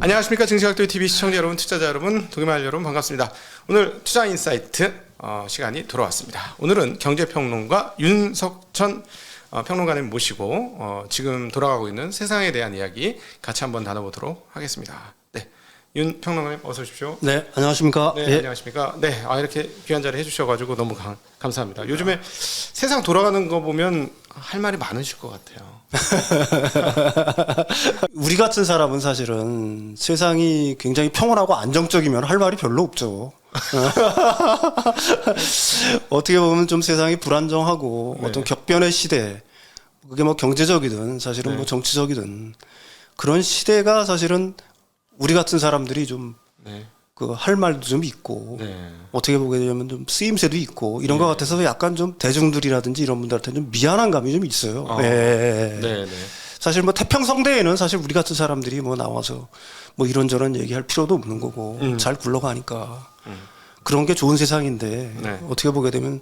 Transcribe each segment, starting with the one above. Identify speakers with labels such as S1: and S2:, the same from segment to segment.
S1: 안녕하십니까. 증시학교 TV 시청자 여러분, 투자자 여러분, 도겸할 여러분 반갑습니다. 오늘 투자인사이트 시간이 돌아왔습니다. 오늘은 경제평론가 윤석천 평론가님 모시고 지금 돌아가고 있는 세상에 대한 이야기 같이 한번 나눠보도록 하겠습니다. 네, 윤 평론가님 어서 오십시오.
S2: 네, 안녕하십니까.
S1: 네,
S2: 예.
S1: 안녕하십니까. 네, 이렇게 귀한 자리 해주셔가지고 너무 감사합니다. 요즘에 세상 돌아가는 거 보면 할 말이 많으실 것 같아요.
S2: 우리 같은 사람은 사실은 세상이 굉장히 평온하고 안정적이면 할 말이 별로 없죠. 어떻게 보면 좀 세상이 불안정하고
S1: 네.
S2: 어떤 격변의 시대, 그게 뭐 경제적이든 사실은
S1: 네.
S2: 뭐 정치적이든 그런 시대가 사실은 우리 같은 사람들이 좀
S1: 네,
S2: 그 할 말도 좀 있고
S1: 네,
S2: 어떻게 보게 되면 좀 쓰임새도 있고 이런
S1: 네.
S2: 것 같아서 약간 좀 대중들이라든지 이런 분들한테 좀 미안한 감이 좀 있어요.
S1: 네, 네.
S2: 사실 뭐 태평성대에는 사실 우리 같은 사람들이 뭐 나와서 뭐 이런저런 얘기할 필요도 없는 거고 잘 굴러가니까 그런 게 좋은 세상인데
S1: 네.
S2: 어떻게 보게 되면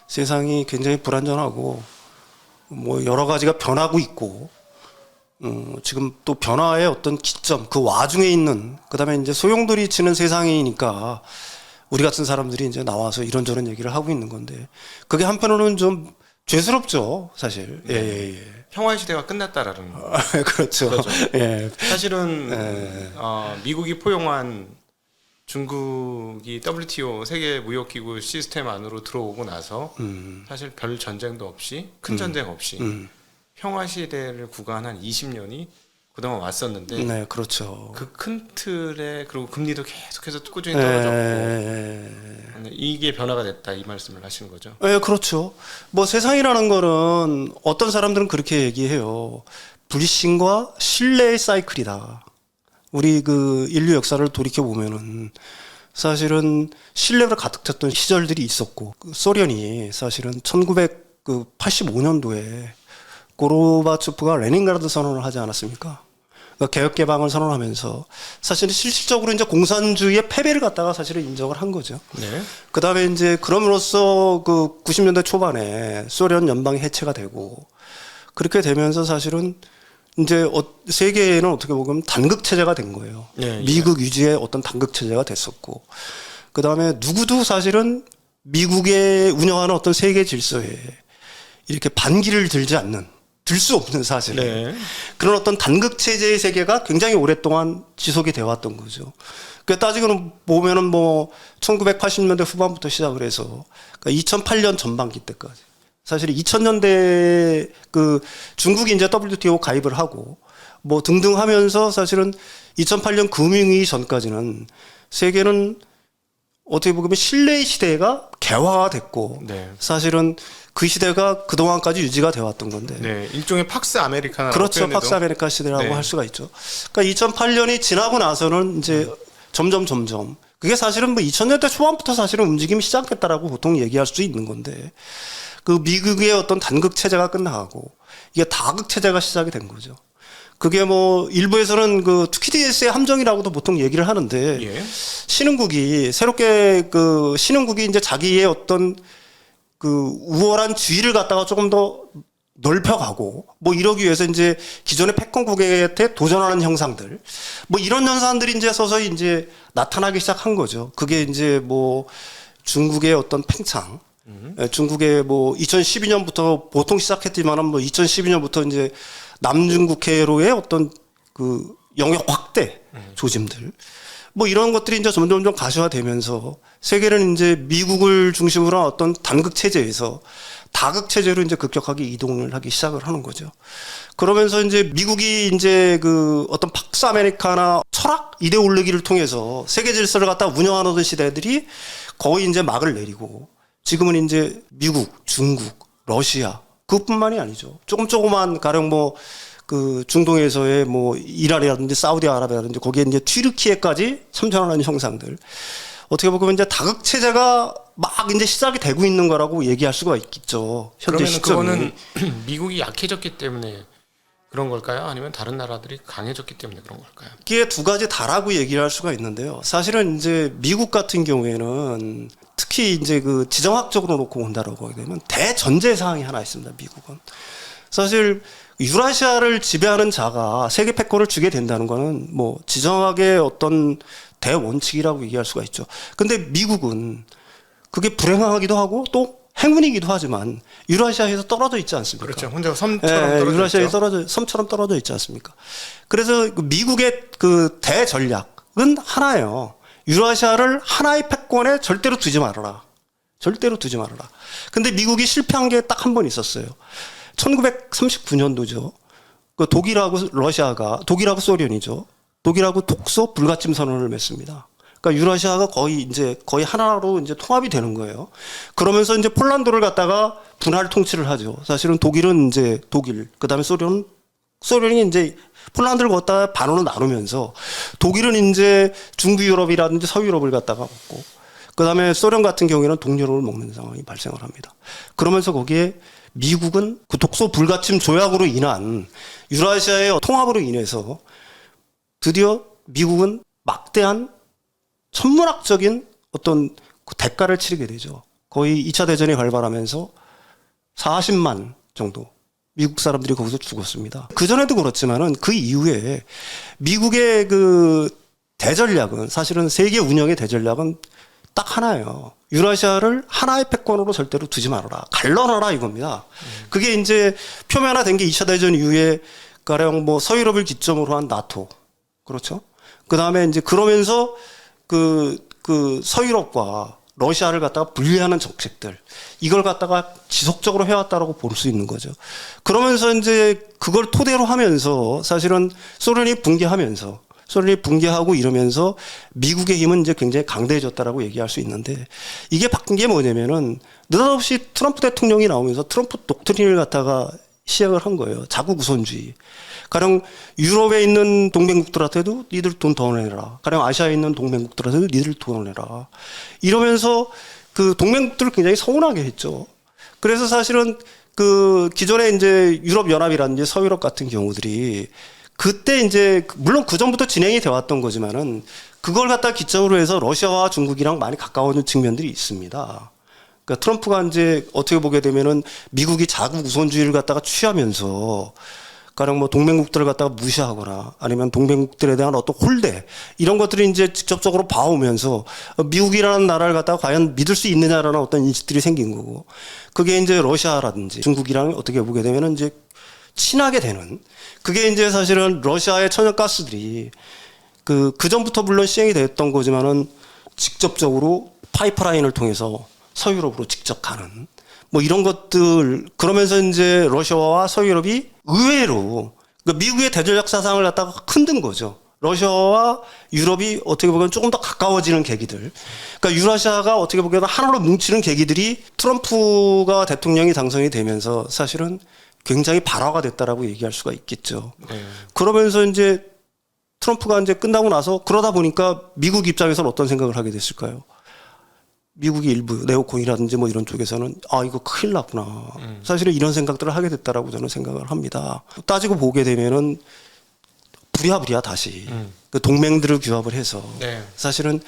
S2: 세상이 굉장히 불안전하고 뭐 여러 가지가 변하고 있고 지금 또 변화의 어떤 기점 그 와중에 있는 그다음에 이제 소용돌이 치는 세상이니까 우리 같은 사람들이 이제 나와서 이런저런 얘기를 하고 있는 건데 그게 한편으로는 좀 죄스럽죠 사실. 예.
S1: 평화의 시대가 끝났다라는 거.
S2: 그렇죠.
S1: 그렇죠.
S2: 예.
S1: 사실은 미국이 포용한 중국이 WTO 세계 무역기구 시스템 안으로 들어오고 나서 사실 별 전쟁도 없이 큰 전쟁 없이 평화 시대를 구간한 20년이 그동안 왔었는데
S2: 네, 그렇죠.
S1: 그 큰 틀에 그리고 금리도 계속해서 꾸준히 떨어졌고 이게 변화가 됐다 이 말씀을 하시는 거죠.
S2: 예, 그렇죠. 뭐 세상이라는 거는 어떤 사람들은 그렇게 얘기해요. 불신과 신뢰의 사이클이다. 우리 그 인류 역사를 돌이켜 보면은 사실은 신뢰를 가득 찼던 시절들이 있었고 그 소련이 사실은 1985년도에 고르바초프가 레닌그라드 선언을 하지 않았습니까? 그러니까 개혁 개방을 선언하면서 사실은 실질적으로 이제 공산주의의 패배를 갖다가 사실은 인정을 한 거죠.
S1: 네.
S2: 그 다음에 이제 그럼으로써 그 90년대 초반에 소련 연방이 해체가 되고 그렇게 되면서 사실은 이제 세계에는 어떻게 보면 단극 체제가 된 거예요.
S1: 네,
S2: 미국 위주의 어떤 단극 체제가 됐었고 그 다음에 누구도 사실은 미국의 운영하는 어떤 세계 질서에 이렇게 반기를 들지 않는 들 수 없는 사실.
S1: 네.
S2: 그런 어떤 단극 체제의 세계가 굉장히 오랫동안 지속이 되어 왔던 거죠. 그 따지고 보면은 뭐 1980년대 후반부터 시작을 해서 그러니까 2008년 전반기 때까지 사실 2000년대 그 중국이 이제 WTO 가입을 하고 뭐 등등 하면서 사실은 2008년 금융위기 전까지는 세계는 어떻게 보면 신뢰의 시대가 개화가 됐고
S1: 네.
S2: 사실은 그 시대가 그동안까지 유지가 되어 왔던 건데
S1: 네, 일종의 팍스 아메리카나
S2: 그렇죠. 팍스 아메리카 시대라고
S1: 네.
S2: 할 수가 있죠. 그러니까 2008년이 지나고 나서는 이제 점점 그게 사실은 뭐 2000년대 초반부터 사실은 움직임이 시작했다라고 보통 얘기할 수 있는 건데 그 미국의 어떤 단극 체제가 끝나가고 이게 다극 체제가 시작이 된 거죠. 그게 뭐 일부에서는 그 투키디스의 함정이라고도 보통 얘기를 하는데
S1: 예.
S2: 신흥국이 새롭게 그 신흥국이 이제 자기의 어떤 그 우월한 주의를 갖다가 조금 더 넓혀가고 뭐 이러기 위해서 이제 기존의 패권국한테 도전하는 형상들 뭐 이런 현상들이 이제 서서히 이제 나타나기 시작한 거죠. 그게 이제 뭐 중국의 어떤 팽창, 중국의 뭐 2012년부터 보통 시작했지만은 뭐 2012년부터 이제 남중국해로의 어떤 그 영역 확대 조짐들 뭐 이런 것들이 이제 점점 가시화되면서 세계는 이제 미국을 중심으로 한 어떤 단극 체제에서 다극 체제로 이제 급격하게 이동을 하기 시작을 하는 거죠. 그러면서 이제 미국이 이제 그 어떤 팍스 아메리카나 철학 이데올로기를 통해서 세계 질서를 갖다 운영하는 시대들이 거의 이제 막을 내리고 지금은 이제 미국, 중국, 러시아 그것뿐만이 아니죠. 조그만 가령 뭐 그 중동에서의 뭐 이란이라든지 사우디아라비아라든지 거기에 이제 튀르키예까지 참전하는 형상들 어떻게 보면 이제 다극 체제가 막 이제 시작이 되고 있는 거라고 얘기할 수가 있겠죠. 현재
S1: 그러면
S2: 시점이.
S1: 그거는 미국이 약해졌기 때문에 그런 걸까요? 아니면 다른 나라들이 강해졌기 때문에 그런 걸까요?
S2: 이게 두 가지 다라고 얘기를 할 수가 있는데요. 사실은 이제 미국 같은 경우에는 특히 이제 그 지정학적으로 놓고 본다라고 하게 되면 대전제 사항이 하나 있습니다. 미국은 사실 유라시아를 지배하는 자가 세계 패권을 주게 된다는 거는 뭐 지정학의 어떤 대원칙이라고 얘기할 수가 있죠. 근데 미국은 그게 불행하기도 하고 또 행운이기도 하지만 유라시아에서 떨어져 있지 않습니까?
S1: 그렇죠. 혼자 섬처럼 떨어져
S2: 유라시아에 섬처럼 떨어져 있지 않습니까? 그래서 그 미국의 그 대전략은 하나예요. 유라시아를 하나의 패권에 절대로 두지 말아라. 절대로 두지 말아라. 근데 미국이 실패한 게 딱 한 번 있었어요. 1939년도죠. 그 독일하고 러시아가, 독일하고 소련이죠. 독일하고 독소 불가침 선언을 맺습니다. 그러니까 유라시아가 거의 하나로 이제 통합이 되는 거예요. 그러면서 이제 폴란드를 갖다가 분할 통치를 하죠. 사실은 독일은 이제 독일, 그 다음에 소련이 이제 폴란드를 갖다가 반으로 나누면서 독일은 이제 중부 유럽이라든지 서유럽을 갖다가 먹고, 그 다음에 소련 같은 경우에는 동유럽을 먹는 상황이 발생을 합니다. 그러면서 거기에 미국은 그 독소 불가침 조약으로 인한 유라시아의 통합으로 인해서 드디어 미국은 막대한 천문학적인 어떤 그 대가를 치르게 되죠. 거의 2차 대전이 발발하면서 40만 정도 미국 사람들이 거기서 죽었습니다. 그전에도 그렇지만은 그 이후에 미국의 그 대전략은, 사실은 세계 운영의 대전략은 딱 하나예요. 유라시아를 하나의 패권으로 절대로 두지 말아라. 갈라놔라 이겁니다. 그게 이제 표면화된 게 2차 대전 이후에 가령 뭐 서유럽을 기점으로 한 나토. 그렇죠? 그 다음에 이제 그러면서 그 서유럽과 러시아를 갖다가 분리하는 정책들, 이걸 갖다가 지속적으로 해왔다라고 볼 수 있는 거죠. 그러면서 이제 그걸 토대로 하면서 사실은 소련이 붕괴하고 이러면서 미국의 힘은 이제 굉장히 강대해졌다라고 얘기할 수 있는데, 이게 바뀐 게 뭐냐면은 느닷없이 트럼프 대통령이 나오면서 트럼프 독트린을 갖다가 시작을 한 거예요. 자국 우선주의. 가령 유럽에 있는 동맹국들한테도 니들 돈 더 내라. 가령 아시아에 있는 동맹국들한테도 니들 돈 내라. 이러면서 그 동맹국들을 굉장히 서운하게 했죠. 그래서 사실은 그 기존에 이제 유럽연합이라든지 서유럽 같은 경우들이 그때 이제 물론 그 전부터 진행이 되어 왔던 거지만은 그걸 갖다 기점으로 해서 러시아와 중국이랑 많이 가까워진 측면들이 있습니다. 그러니까 트럼프가 이제 어떻게 보게 되면은 미국이 자국 우선주의를 갖다가 취하면서 가령 뭐 동맹국들을 갖다가 무시하거나 아니면 동맹국들에 대한 어떤 홀대 이런 것들이 이제 직접적으로 봐오면서 미국이라는 나라를 갖다가 과연 믿을 수 있느냐라는 어떤 인식들이 생긴 거고, 그게 이제 러시아라든지 중국이랑 어떻게 보게 되면은 이제 친하게 되는, 그게 이제 사실은 러시아의 천연가스들이 그 전부터 물론 시행이 됐던 거지만은 직접적으로 파이프라인을 통해서 서유럽으로 직접 가는 뭐 이런 것들, 그러면서 이제 러시아와 서유럽이 의외로 그러니까 미국의 대전략 사상을 갖다가 흔든 거죠. 러시아와 유럽이 어떻게 보면 조금 더 가까워지는 계기들. 그러니까 유라시아가 어떻게 보면 하나로 뭉치는 계기들이 트럼프가 대통령이 당선이 되면서 사실은 굉장히 발화가 됐다라고 얘기할 수가 있겠죠. 그러면서 이제 트럼프가 이제 끝나고 나서 그러다 보니까 미국 입장에서는 어떤 생각을 하게 됐을까요? 미국이 일부 네오콘이라든지 뭐 이런 쪽에서는 아 이거 큰일 났구나. 사실은 이런 생각들을 하게 됐다라고 저는 생각을 합니다. 따지고 보게 되면은 부랴부랴 다시 그 동맹들을 규합을 해서 사실은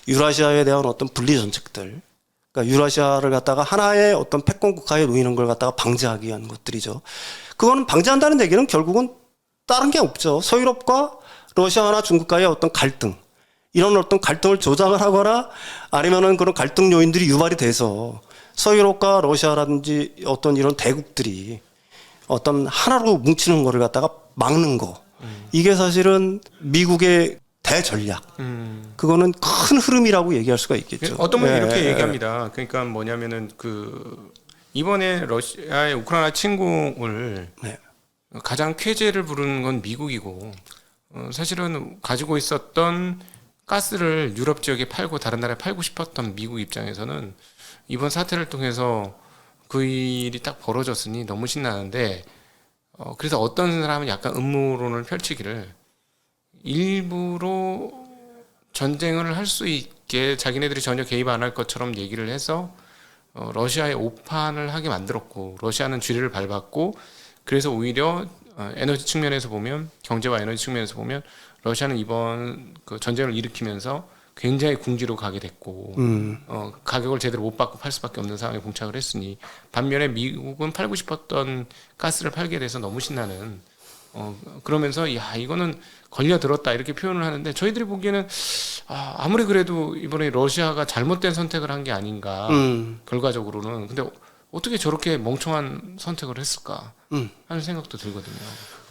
S2: 유라시아에 대한 어떤 분리 정책들, 그러니까 유라시아를 갖다가 하나의 어떤 패권 국가에 놓이는 걸 갖다가 방지하기 위한 것들이죠. 그거는 방지한다는 얘기는 결국은 다른 게 없죠. 서유럽과 러시아나 중국과의 어떤 갈등, 이런 어떤 갈등을 조장을 하거나 아니면은 그런 갈등 요인들이 유발이 돼서 서유럽과 러시아라든지 어떤 이런 대국들이 어떤 하나로 뭉치는 거를 갖다가 막는 거. 이게 사실은 미국의 대전략. 그거는 큰 흐름이라고 얘기할 수가 있겠죠.
S1: 어떤 분이 이렇게 얘기합니다. 그러니까 뭐냐면은 그 이번에 러시아의 우크라이나 침공을 가장 쾌재를 부르는 건 미국이고, 사실은 가지고 있었던 가스를 유럽 지역에 팔고 다른 나라에 팔고 싶었던 미국 입장에서는 이번 사태를 통해서 그 일이 딱 벌어졌으니 너무 신나는데, 그래서 어떤 사람은 약간 음모론을 펼치기를 일부러 전쟁을 할 수 있게 자기네들이 전혀 개입 안 할 것처럼 얘기를 해서 러시아의 오판을 하게 만들었고, 러시아는 쥐를 밟았고, 그래서 오히려 에너지 측면에서 보면, 경제와 에너지 측면에서 보면 러시아는 이번 그 전쟁을 일으키면서 굉장히 궁지로 가게 됐고 가격을 제대로 못 받고 팔 수밖에 없는 상황에 봉착을 했으니 반면에 미국은 팔고 싶었던 가스를 팔게 돼서 너무 신나는 그러면서 야 이거는 걸려들었다 이렇게 표현을 하는데 저희들이 보기에는 아무리 그래도 이번에 러시아가 잘못된 선택을 한 게 아닌가 결과적으로는 근데 어떻게 저렇게 멍청한 선택을 했을까 하는 생각도 들거든요.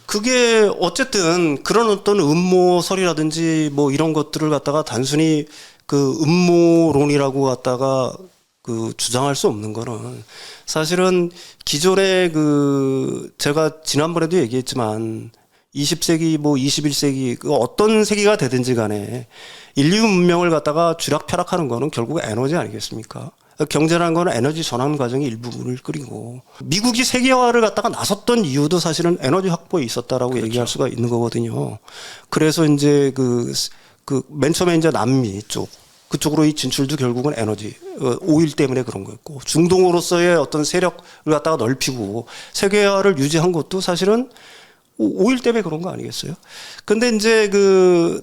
S2: 그게 어쨌든 그런 어떤 음모설이라든지 뭐 이런 것들을 갖다가 단순히 그 음모론이라고 갖다가 그 주장할 수 없는 거는 사실은 기존에 그 제가 지난번에도 얘기했지만 20세기 뭐 21세기 그 어떤 세기가 되든지 간에 인류 문명을 갖다가 쥐락펴락하는 거는 결국 에너지 아니겠습니까? 경제라는 건 에너지 전환 과정의 일부분을 끓이고 미국이 세계화를 갖다가 나섰던 이유도 사실은 에너지 확보에 있었다라고 그렇죠. 얘기할 수가 있는 거거든요. 그래서 이제 맨 처음에 이제 남미 쪽 그쪽으로의 진출도 결국은 에너지 오일 때문에 그런 거였고 중동으로서의 어떤 세력을 갖다가 넓히고 세계화를 유지한 것도 사실은 오일 때문에 그런 거 아니겠어요? 근데 이제 그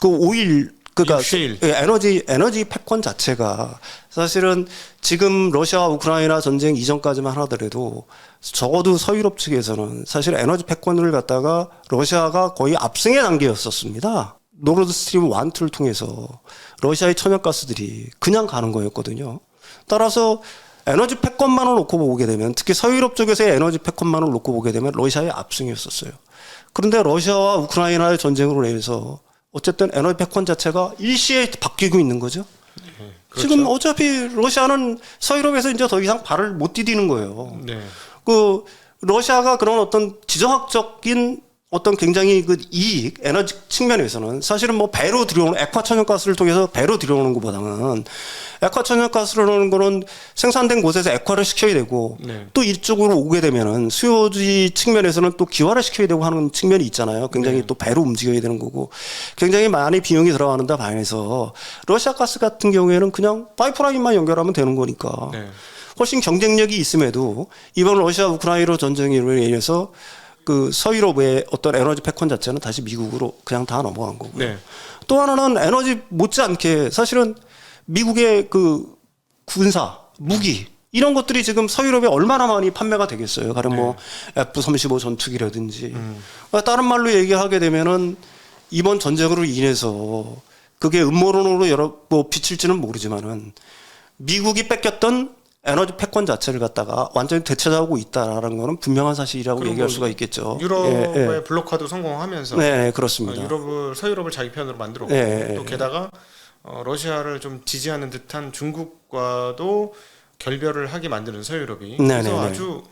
S2: 오일 그러니까 에너지 패권 자체가 사실은 지금 러시아 우크라이나 전쟁 이전까지만 하더라도 적어도 서유럽 측에서는 사실 에너지 패권을 갖다가 러시아가 거의 압승의 단계였었습니다. 노르드 스트림 1, 2를 통해서 러시아의 천연가스들이 그냥 가는 거였거든요. 따라서 에너지 패권만을 놓고 보게 되면 특히 서유럽 쪽에서의 에너지 패권만을 놓고 보게 되면 러시아의 압승이었었어요. 그런데 러시아와 우크라이나의 전쟁으로 인해서 어쨌든 에너지 패권 자체가 일시에 바뀌고 있는 거죠. 그렇죠. 지금 어차피 러시아는 서유럽에서 이제 더 이상 발을 못 디디는 거예요. 네. 그 러시아가 그런 어떤 지정학적인 어떤 굉장히 그 이익, 에너지 측면에서는 사실은 뭐 배로 들여오는 액화 천연가스를 통해서 배로 들여오는 것보다는 액화 천연가스를 오는 거는 생산된 곳에서 액화를 시켜야 되고 네. 또 이쪽으로 오게 되면은 수요지 측면에서는 또 기화를 시켜야 되고 하는 측면이 있잖아요. 굉장히 네. 또 배로 움직여야 되는 거고 굉장히 많이 비용이 들어가는 데 반해서 러시아 가스 같은 경우에는 그냥 파이프라인만 연결하면 되는 거니까 네. 훨씬 경쟁력이 있음에도 이번 러시아 우크라이나 전쟁으로 인해서 그 서유럽의 어떤 에너지 패권 자체는 다시 미국으로 그냥 다 넘어간 거고요. 네. 또 하나는 에너지 못지않게 사실은 미국의 그 군사, 무기 이런 것들이 지금 서유럽에 얼마나 많이 판매가 되겠어요. 가령 뭐 F-35 전투기라든지 다른 말로 얘기하게 되면은 이번 전쟁으로 인해서 그게 음모론으로 여러 뭐 비칠지는 모르지만은 미국이 뺏겼던 에너지 패권 자체를 갖다가 완전히 되찾아오고 있다라는 거는 분명한 사실이라고 얘기할 수가 있겠죠.
S1: 유럽의 블록화도 성공하면서
S2: 네, 그렇습니다.
S1: 서유럽을 자기 편으로 만들었고 또 게다가 러시아를 좀 지지하는 듯한 중국과도 결별을 하게 만드는 서유럽이 그래서 아주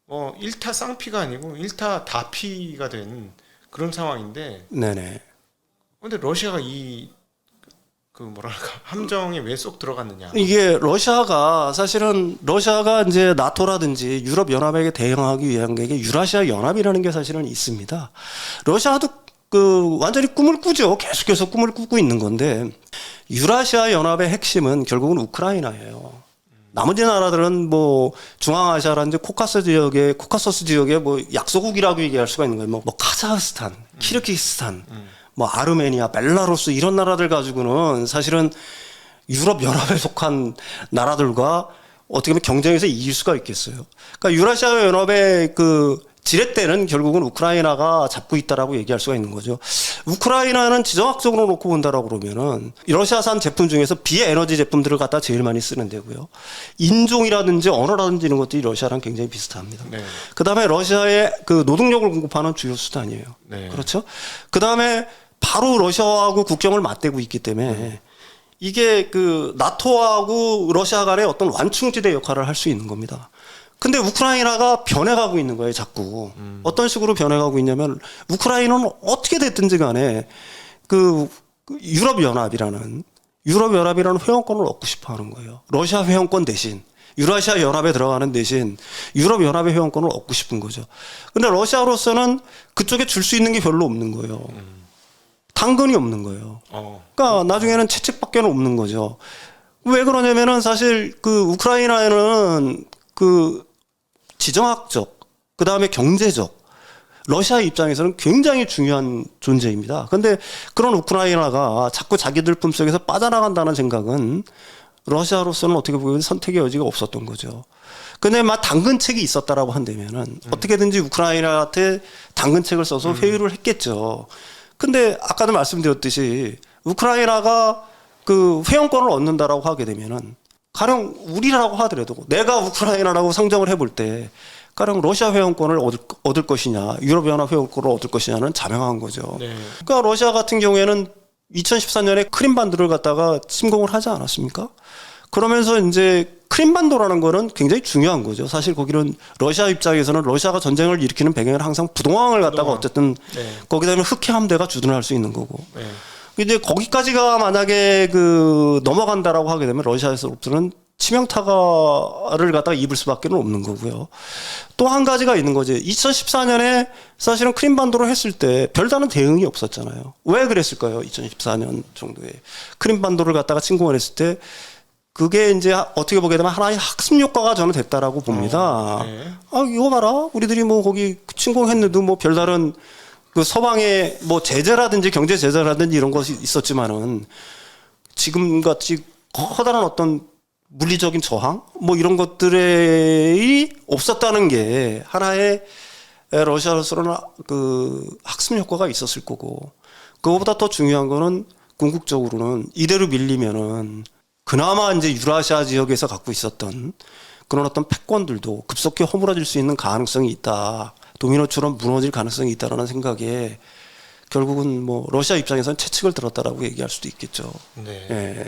S1: 1타 쌍피가 아니고 1타 다피가 된 그런 상황인데 그런데 러시아가 함정에 왜 쏙 들어갔느냐.
S2: 이게 러시아가 이제 나토라든지 유럽 연합에게 대응하기 위한 게 유라시아 연합이라는 게 사실은 있습니다. 러시아도 완전히 꿈을 꾸죠. 계속해서 꿈을 꾸고 있는 건데 유라시아 연합의 핵심은 결국은 우크라이나예요. 나머지 나라들은 뭐 중앙아시아라든지 코카서스 지역의 뭐 약소국이라고 얘기할 수가 있는 거예요. 뭐 카자흐스탄, 키르기스탄, 뭐 아르메니아, 벨라루스 이런 나라들 가지고는 사실은 유럽 연합에 속한 나라들과 어떻게 보면 경쟁에서 이길 수가 있겠어요. 그러니까 유라시아 연합의 그 지렛대는 결국은 우크라이나가 잡고 있다라고 얘기할 수가 있는 거죠. 우크라이나는 지정학적으로 놓고 본다라고 그러면은 러시아산 제품 중에서 비에너지 제품들을 갖다 제일 많이 쓰는 데고요. 인종이라든지 언어라든지 이런 것들이 러시아랑 굉장히 비슷합니다. 네. 그다음에 러시아의 그 노동력을 공급하는 주요 수단이에요. 네. 그렇죠? 그다음에 바로 러시아하고 국경을 맞대고 있기 때문에 이게 그 나토하고 러시아 간의 어떤 완충지대 역할을 할 수 있는 겁니다. 근데 우크라이나가 변해가고 있는 거예요, 자꾸. 어떤 식으로 변해가고 있냐면 우크라이나는 어떻게 됐든지 간에 그 유럽연합이라는 회원권을 얻고 싶어 하는 거예요. 러시아 회원권 대신 유라시아 연합에 들어가는 대신 유럽 연합의 회원권을 얻고 싶은 거죠. 근데 러시아로서는 그쪽에 줄 수 있는 게 별로 없는 거예요. 당근이 없는 거예요. 그러니까 나중에는 채찍밖에 없는 거죠. 왜 그러냐면은 사실 그 우크라이나에는 그 지정학적, 그 다음에 경제적, 러시아 입장에서는 굉장히 중요한 존재입니다. 그런데 그런 우크라이나가 자꾸 자기들 품속에서 빠져나간다는 생각은 러시아로서는 어떻게 보면 선택의 여지가 없었던 거죠. 근데 막 당근책이 있었다라고 한다면은 어떻게든지 우크라이나한테 당근책을 써서 회유를 했겠죠. 근데 아까도 말씀드렸듯이 우크라이나가 그 회원권을 얻는다라고 하게 되면은 가령 우리라고 하더라도 내가 우크라이나라고 상정을 해볼 때 가령 러시아 회원권을 얻을 것이냐, 유럽연합 회원권을 얻을 것이냐는 자명한 거죠.
S1: 네.
S2: 그러니까 러시아 같은 경우에는 2014년에 크림반도를 갖다가 침공을 하지 않았습니까? 그러면서 이제 크림반도라는 거는 굉장히 중요한 거죠. 사실 거기는 러시아 입장에서는 러시아가 전쟁을 일으키는 배경에는 항상 부동항을 갖다가 어쨌든 거기다 흑해 함대가 주둔할 수 있는 거고. 근데 거기까지가 만약에 그 넘어간다라고 하게 되면 러시아에서부터는 치명타를 갖다가 입을 수밖에 없는 거고요. 또 한 가지가 있는 거지. 2014년에 사실은 크림반도를 했을 때 별다른 대응이 없었잖아요. 왜 그랬을까요? 2014년 정도에 크림반도를 갖다가 침공을 했을 때 그게 이제 어떻게 보게 되면 하나의 학습 효과가 저는 됐다라고 봅니다. 아, 이거 봐라. 우리들이 뭐 거기 침공했는데도 뭐 별다른 그 서방의 뭐 제재라든지 경제 제재라든지 이런 것이 있었지만은 지금 같이 커다란 어떤 물리적인 저항 뭐 이런 것들이 없었다는 게 하나의 러시아로서는 그 학습 효과가 있었을 거고, 그거보다 더 중요한 거는 궁극적으로는 이대로 밀리면은 그나마 이제 유라시아 지역에서 갖고 있었던 그런 어떤 패권들도 급속히 허물어질 수 있는 가능성이 있다. 도미노처럼 무너질 가능성이 있다라는 생각에 결국은 뭐 러시아 입장에서는 채찍을 들었다라고 얘기할 수도 있겠죠.
S1: 네.
S2: 예.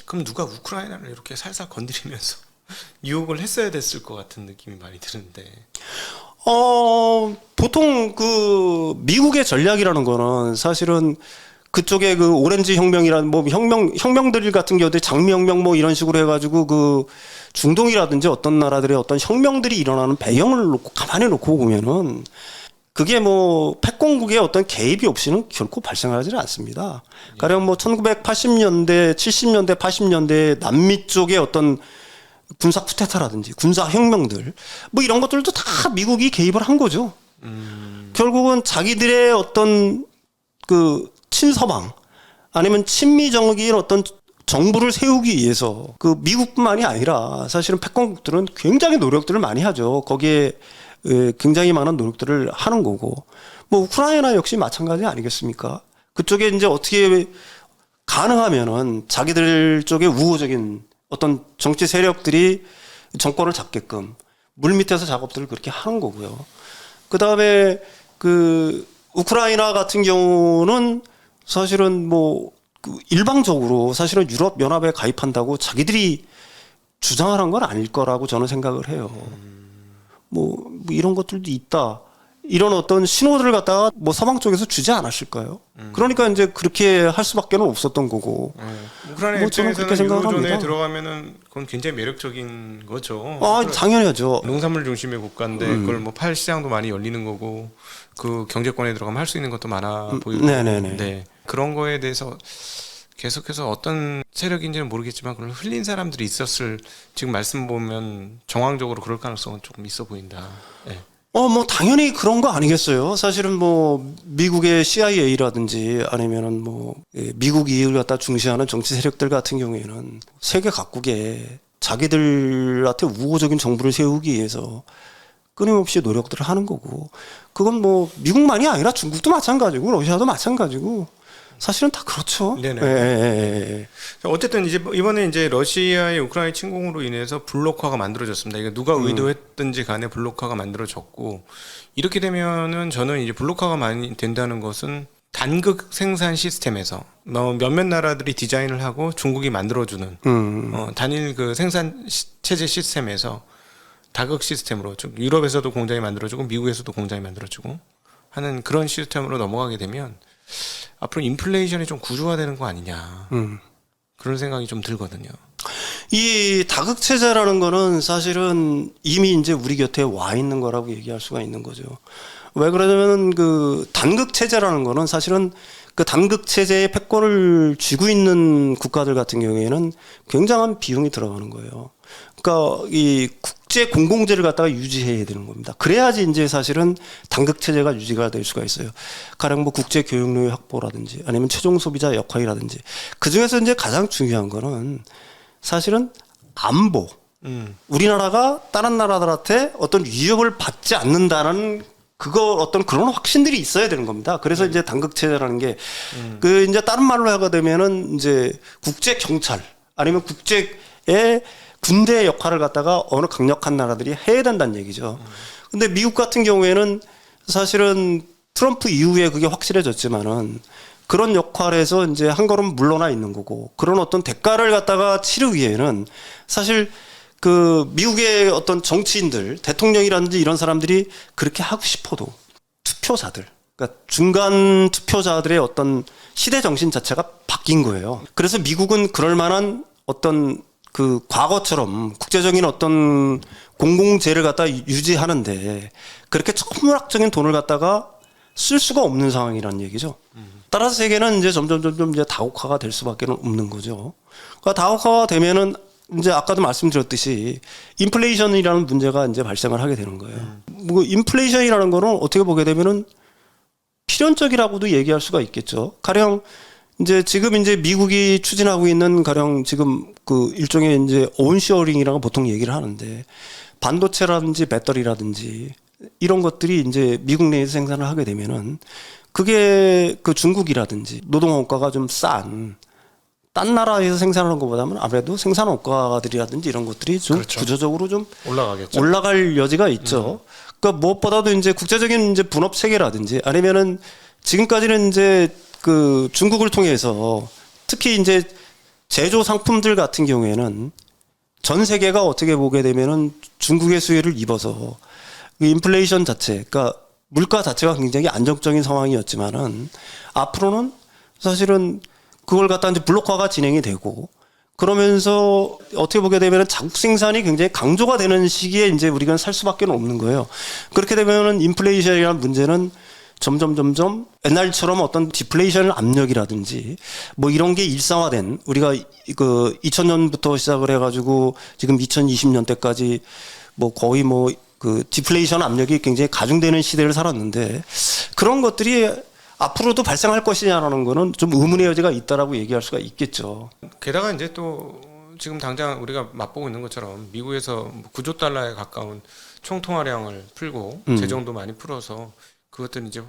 S1: 그럼 누가 우크라이나를 이렇게 살살 건드리면서 유혹을 했어야 됐을 것 같은 느낌이 많이 드는데.
S2: 보통 그 미국의 전략이라는 거는 사실은 그쪽에 그 오렌지 혁명이라는 뭐 혁명들 같은 경우도 장미혁명 뭐 이런 식으로 해가지고 그 중동이라든지 어떤 나라들의 어떤 혁명들이 일어나는 배경을 놓고 가만히 놓고 보면은 그게 뭐 패권국의 어떤 개입이 없이는 결코 발생하지는 않습니다. 가령 뭐 1980년대, 70년대, 80년대 남미 쪽의 어떤 군사 쿠데타라든지 군사 혁명들 뭐 이런 것들도 다 미국이 개입을 한 거죠. 결국은 자기들의 어떤 그 친서방 아니면 친미정적인 어떤 정부를 세우기 위해서 그 미국뿐만이 아니라 사실은 패권국들은 굉장히 노력들을 많이 하죠. 거기에 굉장히 많은 노력들을 하는 거고, 뭐 우크라이나 역시 마찬가지 아니겠습니까? 그쪽에 이제 어떻게 가능하면은 자기들 쪽에 우호적인 어떤 정치 세력들이 정권을 잡게끔 물밑에서 작업들을 그렇게 하는 거고요. 그 다음에 그 우크라이나 같은 경우는 사실은 뭐 일방적으로 사실은 유럽 연합에 가입한다고 자기들이 주장하는 건 아닐 거라고 저는 생각을 해요. 뭐 이런 것들도 있다. 이런 어떤 신호들을 갖다가 뭐 서방 쪽에서 주지 않았을까요? 그러니까 이제 그렇게 할 수밖에 없었던 거고.
S1: 우크라이나
S2: 뭐 저는 그렇게
S1: 입장에서는
S2: 생각을
S1: 유로존에
S2: 합니다.
S1: 들어가면은 그건 굉장히 매력적인 거죠.
S2: 아, 당연하죠.
S1: 농산물 중심의 국가인데 그걸 뭐 팔 시장도 많이 열리는 거고 그 경제권에 들어가면 할 수 있는 것도 많아 보이고.
S2: 네네네.
S1: 네. 그런 거에 대해서 계속해서 어떤 세력인지는 모르겠지만 그걸 흘린 사람들이 있었을, 지금 말씀 보면 정황적으로 그럴 가능성은 조금 있어 보인다. 네.
S2: 뭐 당연히 그런 거 아니겠어요. 사실은 뭐 미국의 CIA라든지 아니면은 뭐 미국 이익을 갖다 중시하는 정치 세력들 같은 경우에는 세계 각국에 자기들한테 우호적인 정부를 세우기 위해서 끊임없이 노력들을 하는 거고, 그건 뭐 미국만이 아니라 중국도 마찬가지고 러시아도 마찬가지고 사실은 다 그렇죠.
S1: 네네.
S2: 예.
S1: 어쨌든 이제 이번에 이제 러시아의 우크라이나 침공으로 인해서 블록화가 만들어졌습니다. 이거 누가 의도했든지 간에 블록화가 만들어졌고, 이렇게 되면은 저는 이제 블록화가 많이 된다는 것은 단극 생산 시스템에서 몇몇 나라들이 디자인을 하고 중국이 만들어주는 단일 그 생산 체제 시스템에서 다극 시스템으로, 좀 유럽에서도 공장이 만들어주고 미국에서도 공장이 만들어주고 하는 그런 시스템으로 넘어가게 되면 앞으로 인플레이션이 좀 구조화되는 거 아니냐, 그런 생각이 좀 들거든요.
S2: 이 다극 체제라는 거는 사실은 이미 이제 우리 곁에 와 있는 거라고 얘기할 수가 있는 거죠. 왜 그러냐면 그 단극 체제라는 거는 사실은 그 단극 체제의 패권을 쥐고 있는 국가들 같은 경우에는 굉장한 비용이 들어가는 거예요. 그러니까 이 국제 공공재를 갖다가 유지해야 되는 겁니다. 그래야지 이제 사실은 단극 체제가 유지가 될 수가 있어요. 가령 뭐 국제 교육료의 확보라든지 아니면 최종 소비자 역할이라든지 그 중에서 이제 가장 중요한 거는 사실은 안보. 우리나라가 다른 나라들한테 어떤 위협을 받지 않는다는 그거 어떤 그런 확신들이 있어야 되는 겁니다. 그래서 이제 단극 체제라는 게 그 이제 다른 말로 하게 되면은 이제 국제 경찰 아니면 국제의 군대 역할을 갖다가 어느 강력한 나라들이 해야 된다는 얘기죠. 근데 미국 같은 경우에는 사실은 트럼프 이후에 그게 확실해졌지만은 그런 역할에서 이제 한 걸음 물러나 있는 거고 그런 어떤 대가를 갖다가 치르기에는 사실 그 미국의 어떤 정치인들, 대통령이라든지 이런 사람들이 그렇게 하고 싶어도 투표자들, 그러니까 중간 투표자들의 어떤 시대 정신 자체가 바뀐 거예요. 그래서 미국은 그럴 만한 어떤 그 과거처럼 국제적인 어떤 공공재를 갖다 유지하는데 그렇게 천문학적인 돈을 갖다가 쓸 수가 없는 상황이라는 얘기죠. 따라서 세계는 이제 점점 이제 다국화가 될 수밖에 없는 거죠. 그러니까 다국화가 되면은 이제 아까도 말씀드렸듯이 인플레이션이라는 문제가 이제 발생을 하게 되는 거예요. 뭐 인플레이션이라는 거는 어떻게 보게 되면은 필연적이라고도 얘기할 수가 있겠죠. 가령 이제 지금 이제 미국이 추진하고 있는 가령 지금 그 일종의 이제 온쇼어링이라고 보통 얘기를 하는데 반도체라든지 배터리라든지 이런 것들이 이제 미국 내에서 생산을 하게 되면은 그게 그 중국이라든지 노동원가가 좀 싼 딴 나라에서 생산하는 것보다는 아무래도 생산 원가들이라든지 이런 것들이 좀
S1: 그렇죠.
S2: 구조적으로 좀
S1: 올라가겠죠.
S2: 올라갈 여지가 있죠. 그러니까 무엇보다도 이제 국제적인 이제 분업 체계라든지 아니면은 지금까지는 이제 그 중국을 통해서 특히 이제 제조 상품들 같은 경우에는 전 세계가 어떻게 보게 되면은 중국의 수혜를 입어서 그 인플레이션 자체, 그러니까 물가 자체가 굉장히 안정적인 상황이었지만은 앞으로는 사실은 그걸 갖다 이제 블록화가 진행이 되고 그러면서 어떻게 보게 되면은 자국 생산이 굉장히 강조가 되는 시기에 이제 우리가 살 수밖에 없는 거예요. 그렇게 되면은 인플레이션이라는 문제는 점점 옛날처럼 어떤 디플레이션 압력이라든지 뭐 이런 게 일상화된 우리가 그 2000년부터 시작을 해가지고 지금 2020년 때까지 뭐 거의 뭐 그 디플레이션 압력이 굉장히 가중되는 시대를 살았는데 그런 것들이 앞으로도 발생할 것이냐라는 거는 좀 의문의 여지가 있다라고 얘기할 수가 있겠죠.
S1: 게다가 이제 또 지금 당장 우리가 맛보고 있는 것처럼 미국에서 9조 달러에 가까운 총 통화량을 풀고 재정도 많이 풀어서 그것들은 이제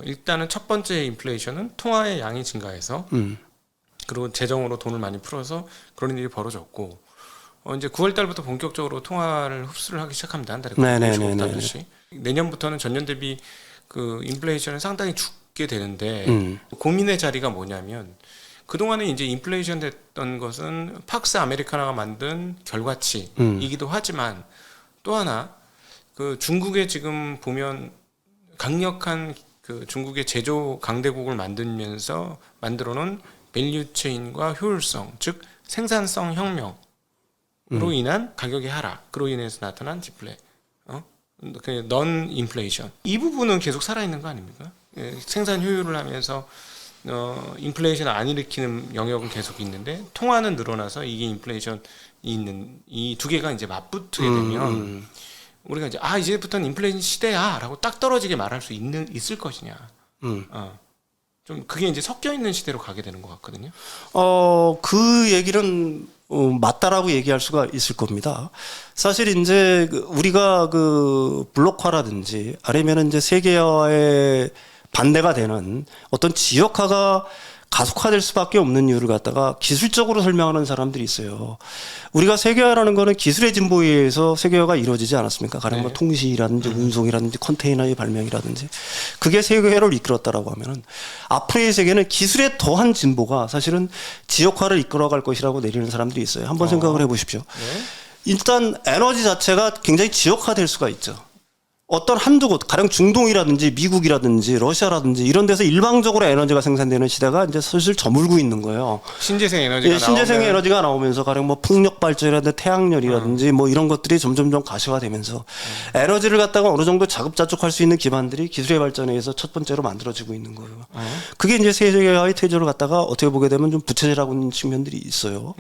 S1: 일단은 첫 번째 인플레이션은 통화의 양이 증가해서 그리고 재정으로 돈을 많이 풀어서 그런 일이 벌어졌고 이제 9월 달부터 본격적으로 통화를 흡수를 하기 시작합니다. 한 달에 50달러씩. 내년부터는 전년 대비 그 인플레이션은 상당히 죽게 되는데 고민의 자리가 뭐냐면 그동안에 이제 인플레이션 됐던 것은 팍스 아메리카나가 만든 결과치이기도 하지만 또 하나 그 중국에 지금 보면 강력한 그 중국의 제조 강대국을 만들면서 만들어놓은 밸류 체인과 효율성, 즉 생산성 혁명으로 인한 가격의 하락으로 인해서 나타난 디플레, 넌 인플레이션 이 부분은 계속 살아있는 거 아닙니까? 예, 생산 효율을 하면서 인플레이션을 안 일으키는 영역은 계속 있는데 통화는 늘어나서 이게 인플레이션이 있는 이 두 개가 이제 맞붙게 되면 우리가 이제 이제부터는 인플레이션 시대야라고 딱 떨어지게 말할 수 있을 것이냐. 좀 그게 이제 섞여 있는 시대로 가게 되는 것 같거든요.
S2: 그 얘기는 맞다라고 얘기할 수가 있을 겁니다. 사실 이제 우리가 그 블록화라든지 아니면 이제 세계화의 반대가 되는 어떤 지역화가 가속화될 수밖에 없는 이유를 갖다가 기술적으로 설명하는 사람들이 있어요. 우리가 세계화라는 거는 기술의 진보에 의해서 세계화가 이루어지지 않았습니까? 가령 뭐 통신이라든지 운송이라든지 컨테이너의 발명이라든지 그게 세계화를 이끌었다라고 하면은 앞으로의 세계는 기술의 더한 진보가 사실은 지역화를 이끌어갈 것이라고 내리는 사람들이 있어요. 한번 생각을 해보십시오. 일단 에너지 자체가 굉장히 지역화될 수가 있죠. 어떤 한두 곳, 가령 중동이라든지 미국이라든지 러시아라든지 이런 데서 일방적으로 에너지가 생산되는 시대가 이제 슬슬 저물고 있는 거예요.
S1: 신재생 에너지가
S2: 신재생
S1: 나오면
S2: 에너지가 나오면서 가령 뭐 풍력 발전이라든지 태양열이라든지 뭐 이런 것들이 점점점 가시화되면서 에너지를 갖다가 어느 정도 자급자족할 수 있는 기반들이 기술의 발전에 의해서 첫 번째로 만들어지고 있는 거예요. 그게 이제 세계화의 퇴조를 갖다가 어떻게 보게 되면 좀 부채질하고 있는 측면들이 있어요.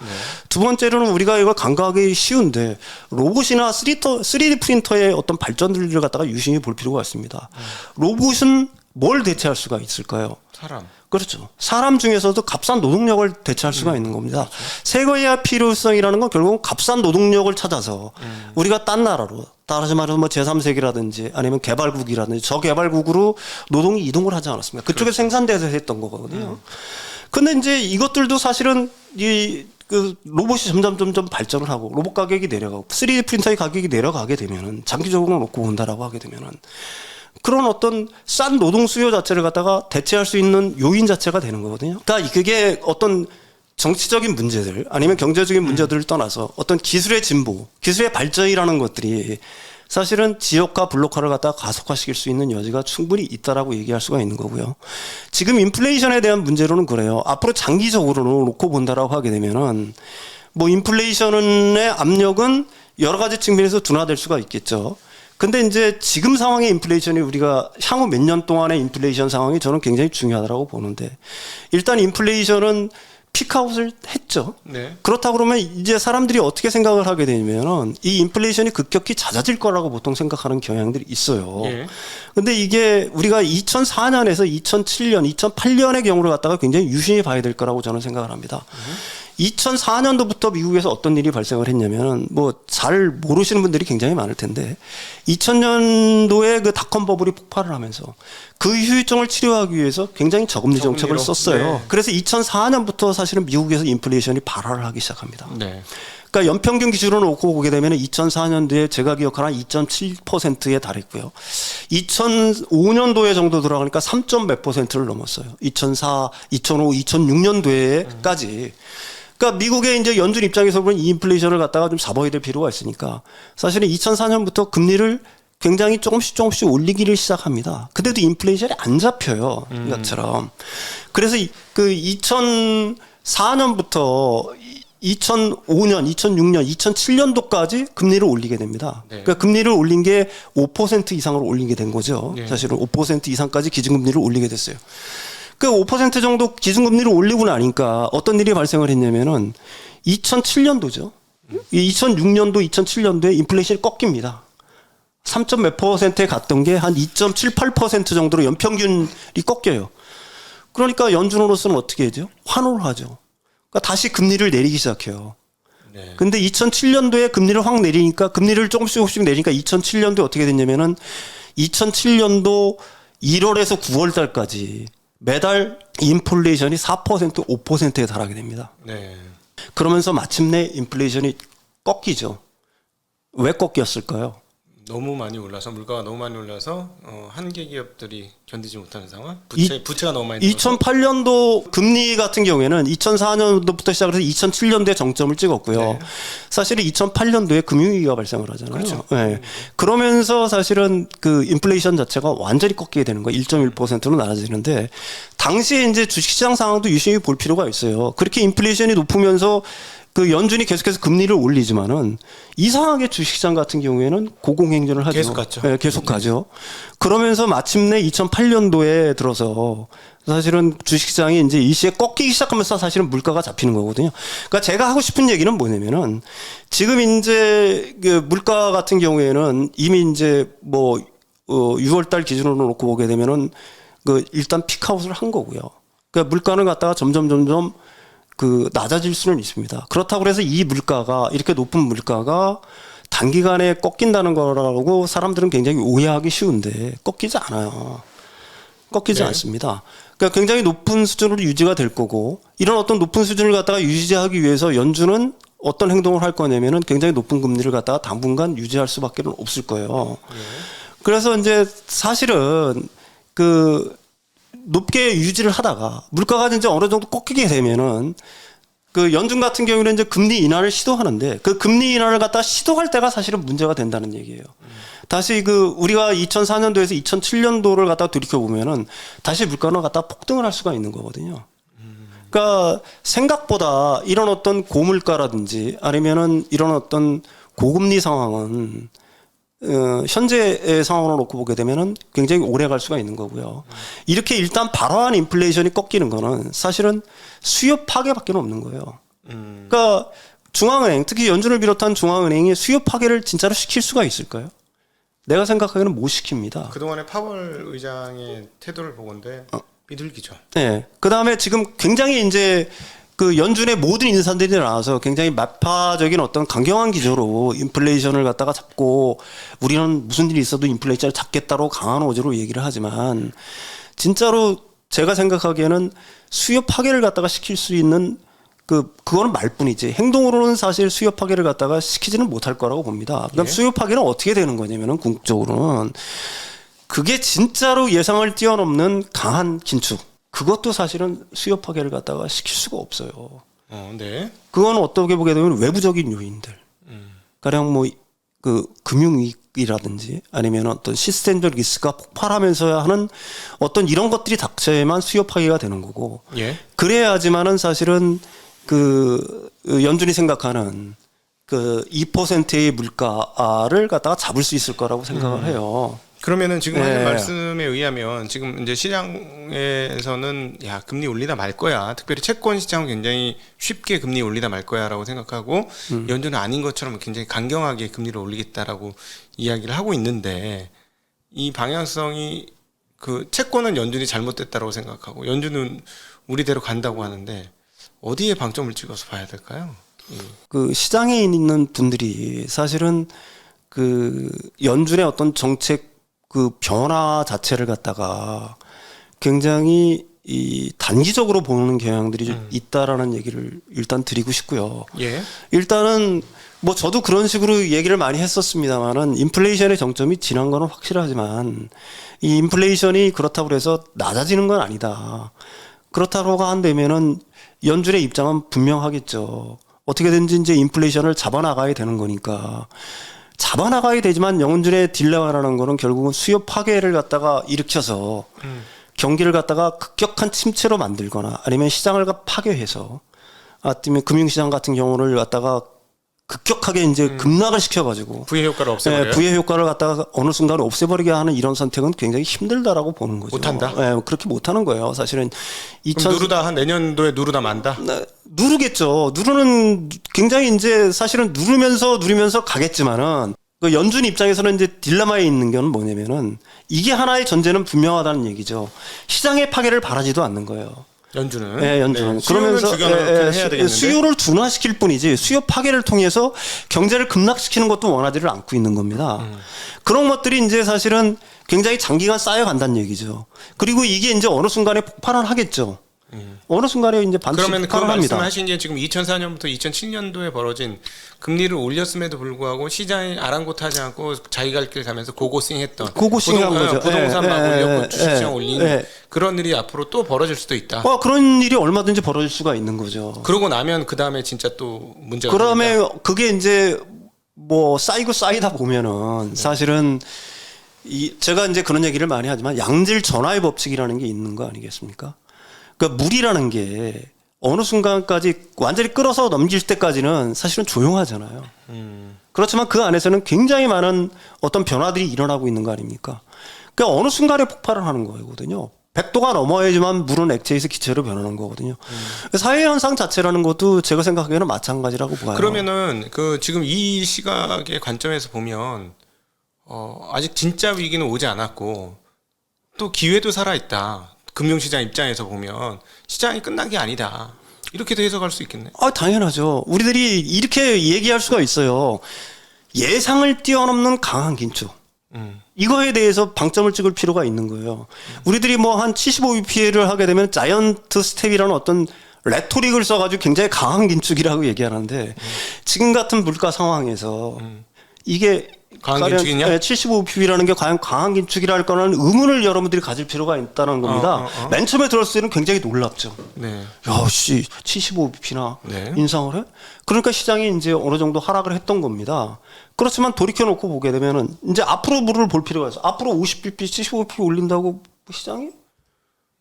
S2: 두 번째로는 우리가 이걸 간과하기 쉬운데 로봇이나 3D 프린터의 어떤 발전들을 갖다가 유심히 볼 필요가 있습니다. 로봇은 뭘 대체할 수가 있을까요?
S1: 사람.
S2: 그렇죠. 사람 중에서도 값싼 노동력을 대체할 수가 있는 겁니다. 그렇죠. 세계화 필요성이라는 건 결국은 값싼 노동력을 찾아서 우리가 딴 나라로, 따라서 말해서 뭐 제3세계라든지 아니면 개발국이라든지 저개발국으로 노동이 이동을 하지 않았습니까? 그쪽에 그렇죠. 생산돼서 했던 거거든요. 근데 이제 이것들도 사실은 그 로봇이 점점 발전을 하고 로봇 가격이 내려가고 3D 프린터의 가격이 내려가게 되면은 장기적으로 놓고 본다라고 하게 되면은 그런 어떤 싼 노동 수요 자체를 갖다가 대체할 수 있는 요인 자체가 되는 거거든요. 그러니까 그게 어떤 정치적인 문제들 아니면 경제적인 문제들을 떠나서 어떤 기술의 진보, 기술의 발전이라는 것들이 사실은 지역화, 블록화를 갖다가 가속화시킬 수 있는 여지가 충분히 있다라고 얘기할 수가 있는 거고요. 지금 인플레이션에 대한 문제로는 그래요. 앞으로 장기적으로는 놓고 본다라고 하게 되면은 뭐 인플레이션의 압력은 여러 가지 측면에서 둔화될 수가 있겠죠. 근데 이제 지금 상황의 인플레이션이 우리가 향후 몇 년 동안의 인플레이션 상황이 저는 굉장히 중요하다고 보는데 일단 인플레이션은 피크아웃을 했죠.
S1: 네.
S2: 그렇다 그러면 이제 사람들이 어떻게 생각을 하게 되냐면은 이 인플레이션이 급격히 잦아질 거라고 보통 생각하는 경향들이 있어요.
S1: 예.
S2: 근데 이게 우리가 2004년에서 2007년, 2008년의 경우를 갖다가 굉장히 유심히 봐야 될 거라고 저는 생각을 합니다. 2004년도부터 미국에서 어떤 일이 발생을 했냐면 뭐 잘 모르시는 분들이 굉장히 많을 텐데 2000년도에 그 닷컴 버블이 폭발을 하면서 그 후유증을 치료하기 위해서 굉장히 저금리 정책을 썼어요.
S1: 네.
S2: 그래서 2004년부터 사실은 미국에서 인플레이션이 발화를 하기 시작합니다.
S1: 네.
S2: 그러니까 연평균 기준으로 놓고 보게 되면 2004년도에 제가 기억하는 2.7%에 달했고요. 2005년도에 정도 들어가니까 3. 몇 %를 넘었어요. 2004, 2005, 2006년도에까지. 그러니까 미국의 이제 연준 입장에서 보면 이 인플레이션을 갖다가 좀 잡아야 될 필요가 있으니까 사실은 2004년부터 금리를 굉장히 조금씩 올리기를 시작합니다. 근데도 인플레이션이 안 잡혀요. 생각처럼. 그래서 그 2004년부터 2005년, 2006년, 2007년도까지 금리를 올리게 됩니다. 네. 그러니까 금리를 올린 게 5% 이상으로 올리게 된 거죠. 네. 사실은 5% 이상까지 기준금리를 올리게 됐어요. 그 5% 정도 기준금리를 올리고 나니까 어떤 일이 발생을 했냐면은 2007년도죠. 2006년도, 2007년도에 인플레이션이 꺾입니다. 3. 몇 %에 갔던 게 한 2.78% 정도로 연평균이 꺾여요. 그러니까 연준으로서는 어떻게 하죠? 환호를 하죠. 그러니까 다시 금리를 내리기 시작해요. 네. 근데 2007년도에 금리를 확 내리니까 금리를 조금씩 내리니까 2007년도에 어떻게 됐냐면은 2007년도 1월에서 9월 달까지 매달 인플레이션이 4%, 5%에 달하게 됩니다. 네. 그러면서 마침내 인플레이션이 꺾이죠. 왜 꺾였을까요?
S1: 너무 많이 올라서 물가가 너무 많이 올라서 한계 기업들이 견디지 못하는 상황. 부채가 너무 많이.
S2: 2008년도 금리 같은 경우에는 2004년도부터 시작해서 2007년도에 정점을 찍었고요. 네. 사실은 2008년도에 금융위기가 발생을 하잖아요. 그렇죠. 네. 그러면서 사실은 그 인플레이션 자체가 완전히 꺾이게 되는 거예요. 1.1%로 낮아지는데 당시에 이제 주식시장 상황도 유심히 볼 필요가 있어요. 그렇게 인플레이션이 높으면서 그 연준이 계속해서 금리를 올리지만은 이상하게 주식시장 같은 경우에는 고공행진을 하죠.
S1: 계속 갔죠.
S2: 네, 계속 가죠. 그러면서 마침내 2008년도에 들어서 사실은 주식시장이 이제 일시에 꺾이기 시작하면서 사실은 물가가 잡히는 거거든요. 그러니까 제가 하고 싶은 얘기는 뭐냐면은 지금 이제 그 물가 같은 경우에는 이미 이제 뭐 6월달 기준으로 놓고 보게 되면은 그 일단 피크아웃을 한 거고요. 그러니까 물가는 갖다가 점점 그 낮아질 수는 있습니다. 그렇다고 해서 이 물가가 이렇게 높은 물가가 단기간에 꺾인다는 거라고 사람들은 굉장히 오해하기 쉬운데 꺾이지 않아요. 꺾이지 않습니다. 그러니까 굉장히 높은 수준으로 유지가 될 거고 이런 어떤 높은 수준을 갖다가 유지하기 위해서 연준은 어떤 행동을 할 거냐면은 굉장히 높은 금리를 갖다가 당분간 유지할 수밖에 없을 거예요. 그래서 이제 사실은 그 높게 유지를 하다가 물가가 이제 어느 정도 꺾이게 되면은 그 연준 같은 경우는 이제 금리 인하를 시도하는데 그 금리 인하를 갖다 시도할 때가 사실은 문제가 된다는 얘기예요. 다시 우리가 2004년도에서 2007년도를 갖다 돌이켜 보면은 다시 물가는 갖다 폭등을 할 수가 있는 거거든요. 그러니까 생각보다 이런 어떤 고물가라든지 아니면은 이런 어떤 고금리 상황은 현재의 상황으로 놓고 보게 되면은 굉장히 오래 갈 수가 있는 거고요. 이렇게 일단 발화한 인플레이션이 꺾이는 거는 사실은 수요 파괴밖에 없는 거예요. 그러니까 중앙은행, 특히 연준을 비롯한 중앙은행이 수요 파괴를 진짜로 시킬 수가 있을까요? 내가 생각하기에는 못 시킵니다.
S1: 그동안의 파월 의장의 태도를 보건대 비둘기죠.
S2: 네. 그 다음에 지금 굉장히 이제 연준의 모든 인사들이 나와서 굉장히 마파적인 어떤 강경한 기조로 인플레이션을 갖다가 잡고 우리는 무슨 일이 있어도 인플레이션을 잡겠다로 강한 어조로 얘기를 하지만 진짜로 제가 생각하기에는 수요 파괴를 갖다가 시킬 수 있는 그거는 말뿐이지 행동으로는 사실 수요 파괴를 갖다가 시키지는 못할 거라고 봅니다. 그럼
S1: 예.
S2: 수요 파괴는 어떻게 되는 거냐면은 궁극적으로는 그게 진짜로 예상을 뛰어넘는 강한 긴축. 그것도 사실은 수요 파괴를 갖다가 시킬 수가 없어요.
S1: 네.
S2: 그건 어떻게 보게 되면 외부적인 요인들. 가령 금융위기라든지 아니면 어떤 시스템적 리스크가 폭발하면서 하는 어떤 이런 것들이 닥쳐야만 수요 파괴가 되는 거고.
S1: 예.
S2: 그래야지만은 사실은 연준이 생각하는 2%의 물가를 갖다가 잡을 수 있을 거라고 생각을 해요.
S1: 그러면은 지금 하신
S2: 네.
S1: 말씀에 의하면 지금 이제 시장에서는 금리 올리다 말 거야. 특별히 채권 시장은 굉장히 쉽게 금리 올리다 말 거야라고 생각하고 연준은 아닌 것처럼 굉장히 강경하게 금리를 올리겠다라고 이야기를 하고 있는데 이 방향성이 채권은 연준이 잘못됐다라고 생각하고 연준은 우리대로 간다고 하는데 어디에 방점을 찍어서 봐야 될까요?
S2: 시장에 있는 분들이 사실은 연준의 어떤 정책 변화 자체를 갖다가 굉장히 단기적으로 보는 경향들이 좀 있다라는 얘기를 일단 드리고 싶고요.
S1: 예.
S2: 일단은 저도 그런 식으로 얘기를 많이 했었습니다만은 인플레이션의 정점이 지난 거는 확실하지만 이 인플레이션이 그렇다고 해서 낮아지는 건 아니다. 그렇다고 한다면은 연준의 입장은 분명하겠죠. 어떻게든지 이제 인플레이션을 잡아나가야 되는 거니까. 잡아나가야 되지만 연준의 딜레마라는 거는 결국은 수요 파괴를 갖다가 일으켜서 경기를 갖다가 급격한 침체로 만들거나 아니면 시장을 파괴해서 아니면 금융시장 같은 경우를 갖다가 급격하게 이제 급락을 시켜가지고
S1: 부의 효과를 없애버려요.
S2: 부의 효과를 갖다가 어느 순간에 없애버리게 하는 이런 선택은 굉장히 힘들다라고 보는 거죠.
S1: 못한다?
S2: 그렇게 못하는 거예요. 사실은
S1: 그럼 누르다 한 내년도에 누르다 만다?
S2: 누르겠죠. 누르는 굉장히 이제 사실은 누르면서 가겠지만은 연준 입장에서는 이제 딜레마에 있는 건 뭐냐면은 이게 하나의 전제는 분명하다는 얘기죠. 시장의 파괴를 바라지도 않는 거예요.
S1: 연준은.
S2: 네, 연준은.
S1: 네, 그러면서 해야 되겠는데.
S2: 수요를 둔화시킬 뿐이지 수요 파괴를 통해서 경제를 급락시키는 것도 원하지를 않고 있는 겁니다. 그런 것들이 이제 사실은 굉장히 장기간 쌓여간다는 얘기죠. 그리고 이게 이제 어느 순간에 폭발을 하겠죠. 어느 순간에 이제 반드시
S1: 그러면 그
S2: 폭발을 합니다.
S1: 말씀하신 게 지금 2004년부터 2007년도에 벌어진 금리를 올렸음에도 불구하고 시장이 아랑곳하지 않고 자기 갈 길 가면서 고고싱했던
S2: 고고싱한 거죠.
S1: 부동산 막 올렸고 주식시장 올린
S2: 예.
S1: 그런 일이 앞으로 또 벌어질 수도 있다.
S2: 그런 일이 얼마든지 벌어질 수가 있는 거죠.
S1: 그러고 나면 그 다음에 진짜 또 문제가
S2: 그다음에
S1: 생긴다.
S2: 그게 이제 쌓이다 보면은 사실은 제가 이제 그런 얘기를 많이 하지만 양질 전화의 법칙이라는 게 있는 거 아니겠습니까? 그러니까 물이라는 게 어느 순간까지 완전히 끓어서 넘길 때까지는 사실은 조용하잖아요. 그렇지만 그 안에서는 굉장히 많은 어떤 변화들이 일어나고 있는 거 아닙니까? 그러니까 어느 순간에 폭발을 하는 거거든요. 100도가 넘어야지만 물은 액체에서 기체로 변하는 거거든요. 사회 현상 자체라는 것도 제가 생각하기에는 마찬가지라고 봐요.
S1: 그러면은 지금 이 시각의 관점에서 보면 아직 진짜 위기는 오지 않았고 또 기회도 살아 있다. 금융시장 입장에서 보면 시장이 끝난 게 아니다. 이렇게도 해석할 수 있겠네.
S2: 당연하죠. 우리들이 이렇게 얘기할 수가 있어요. 예상을 뛰어넘는 강한 긴축. 이거에 대해서 방점을 찍을 필요가 있는 거예요. 우리들이 한 75bp를 하게 되면 자이언트 스텝이라는 어떤 레토릭을 써가지고 굉장히 강한 긴축이라고 얘기하는데 지금 같은 물가 상황에서 이게
S1: 강한 긴축이냐?
S2: 75ppb라는 게 과연 강한 긴축이랄 거라는 의문을 여러분들이 가질 필요가 있다는 겁니다. 맨 처음에 들었을 때는 굉장히 놀랍죠.
S1: 네.
S2: 야, 씨, 75ppb나
S1: 네.
S2: 인상을 해? 그러니까 시장이 이제 어느 정도 하락을 했던 겁니다. 그렇지만 돌이켜놓고 보게 되면은 이제 앞으로 물을 볼 필요가 있어. 앞으로 50pp, 75pp 올린다고 시장이?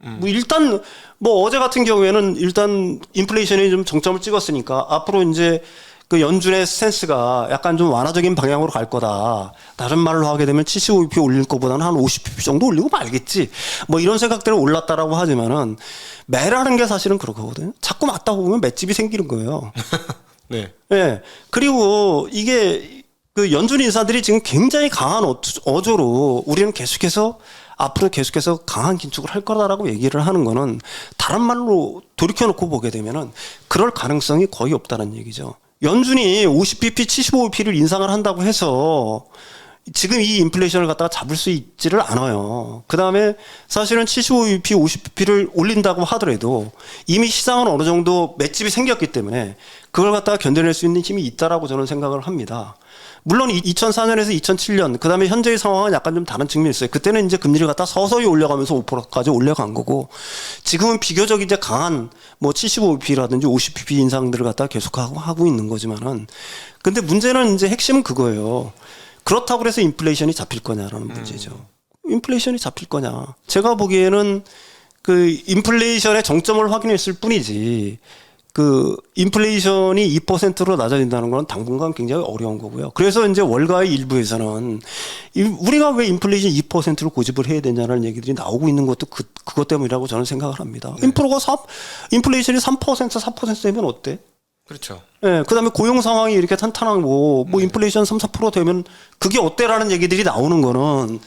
S2: 뭐 일단 뭐 어제 같은 경우에는 일단 인플레이션이 좀 정점을 찍었으니까 앞으로 이제 그 연준의 스탠스가 약간 좀 완화적인 방향으로 갈 거다. 다른 말로 하게 되면 75bp 올릴 것보다는 한 50bp 정도 올리고 말겠지. 뭐 이런 생각들이 올랐다라고 하지만은 매라는 게 사실은 그렇거든요. 자꾸 맞다고 보면 맷집이 생기는 거예요.
S1: 네.
S2: 예. 그리고 이게 그 연준 인사들이 지금 굉장히 강한 어조로 우리는 계속해서 앞으로 계속해서 강한 긴축을 할 거다라고 얘기를 하는 거는 다른 말로 돌이켜놓고 보게 되면은 그럴 가능성이 거의 없다는 얘기죠. 연준이 50bp, 75bp를 인상을 한다고 해서 지금 이 인플레이션을 갖다가 잡을 수 있지를 않아요. 그 다음에 사실은 75bp, 50bp를 올린다고 하더라도 이미 시장은 어느 정도 맷집이 생겼기 때문에 그걸 갖다가 견뎌낼 수 있는 힘이 있다라고 저는 생각을 합니다. 물론 2004년에서 2007년 그다음에 현재의 상황은 약간 좀 다른 측면이 있어요. 그때는 이제 금리를 갖다 서서히 올려가면서 5%까지 올려간 거고 지금은 비교적 이제 강한 뭐 75bp라든지 50bp 인상들을 갖다 계속하고 있는 거지만은 근데 문제는 이제 핵심은 그거예요. 그렇다고 해서 인플레이션이 잡힐 거냐라는 문제죠. 인플레이션이 잡힐 거냐. 제가 보기에는 그 인플레이션의 정점을 확인했을 뿐이지 그 인플레이션이 2%로 낮아진다는 건 당분간 굉장히 어려운 거고요. 그래서 이제 월가의 일부에서는 우리가 왜 인플레이션 2%를 고집을 해야 되냐는 얘기들이 나오고 있는 것도 그것 때문이라고 저는 생각을 합니다.
S1: 네.
S2: 인플레이션이 3%, 4%되면 어때?
S1: 그렇죠.
S2: 예, 그 다음에 고용 상황이 이렇게 탄탄하고, 뭐, 인플레이션 3, 4% 되면 그게 어때라는 얘기들이 나오는 거는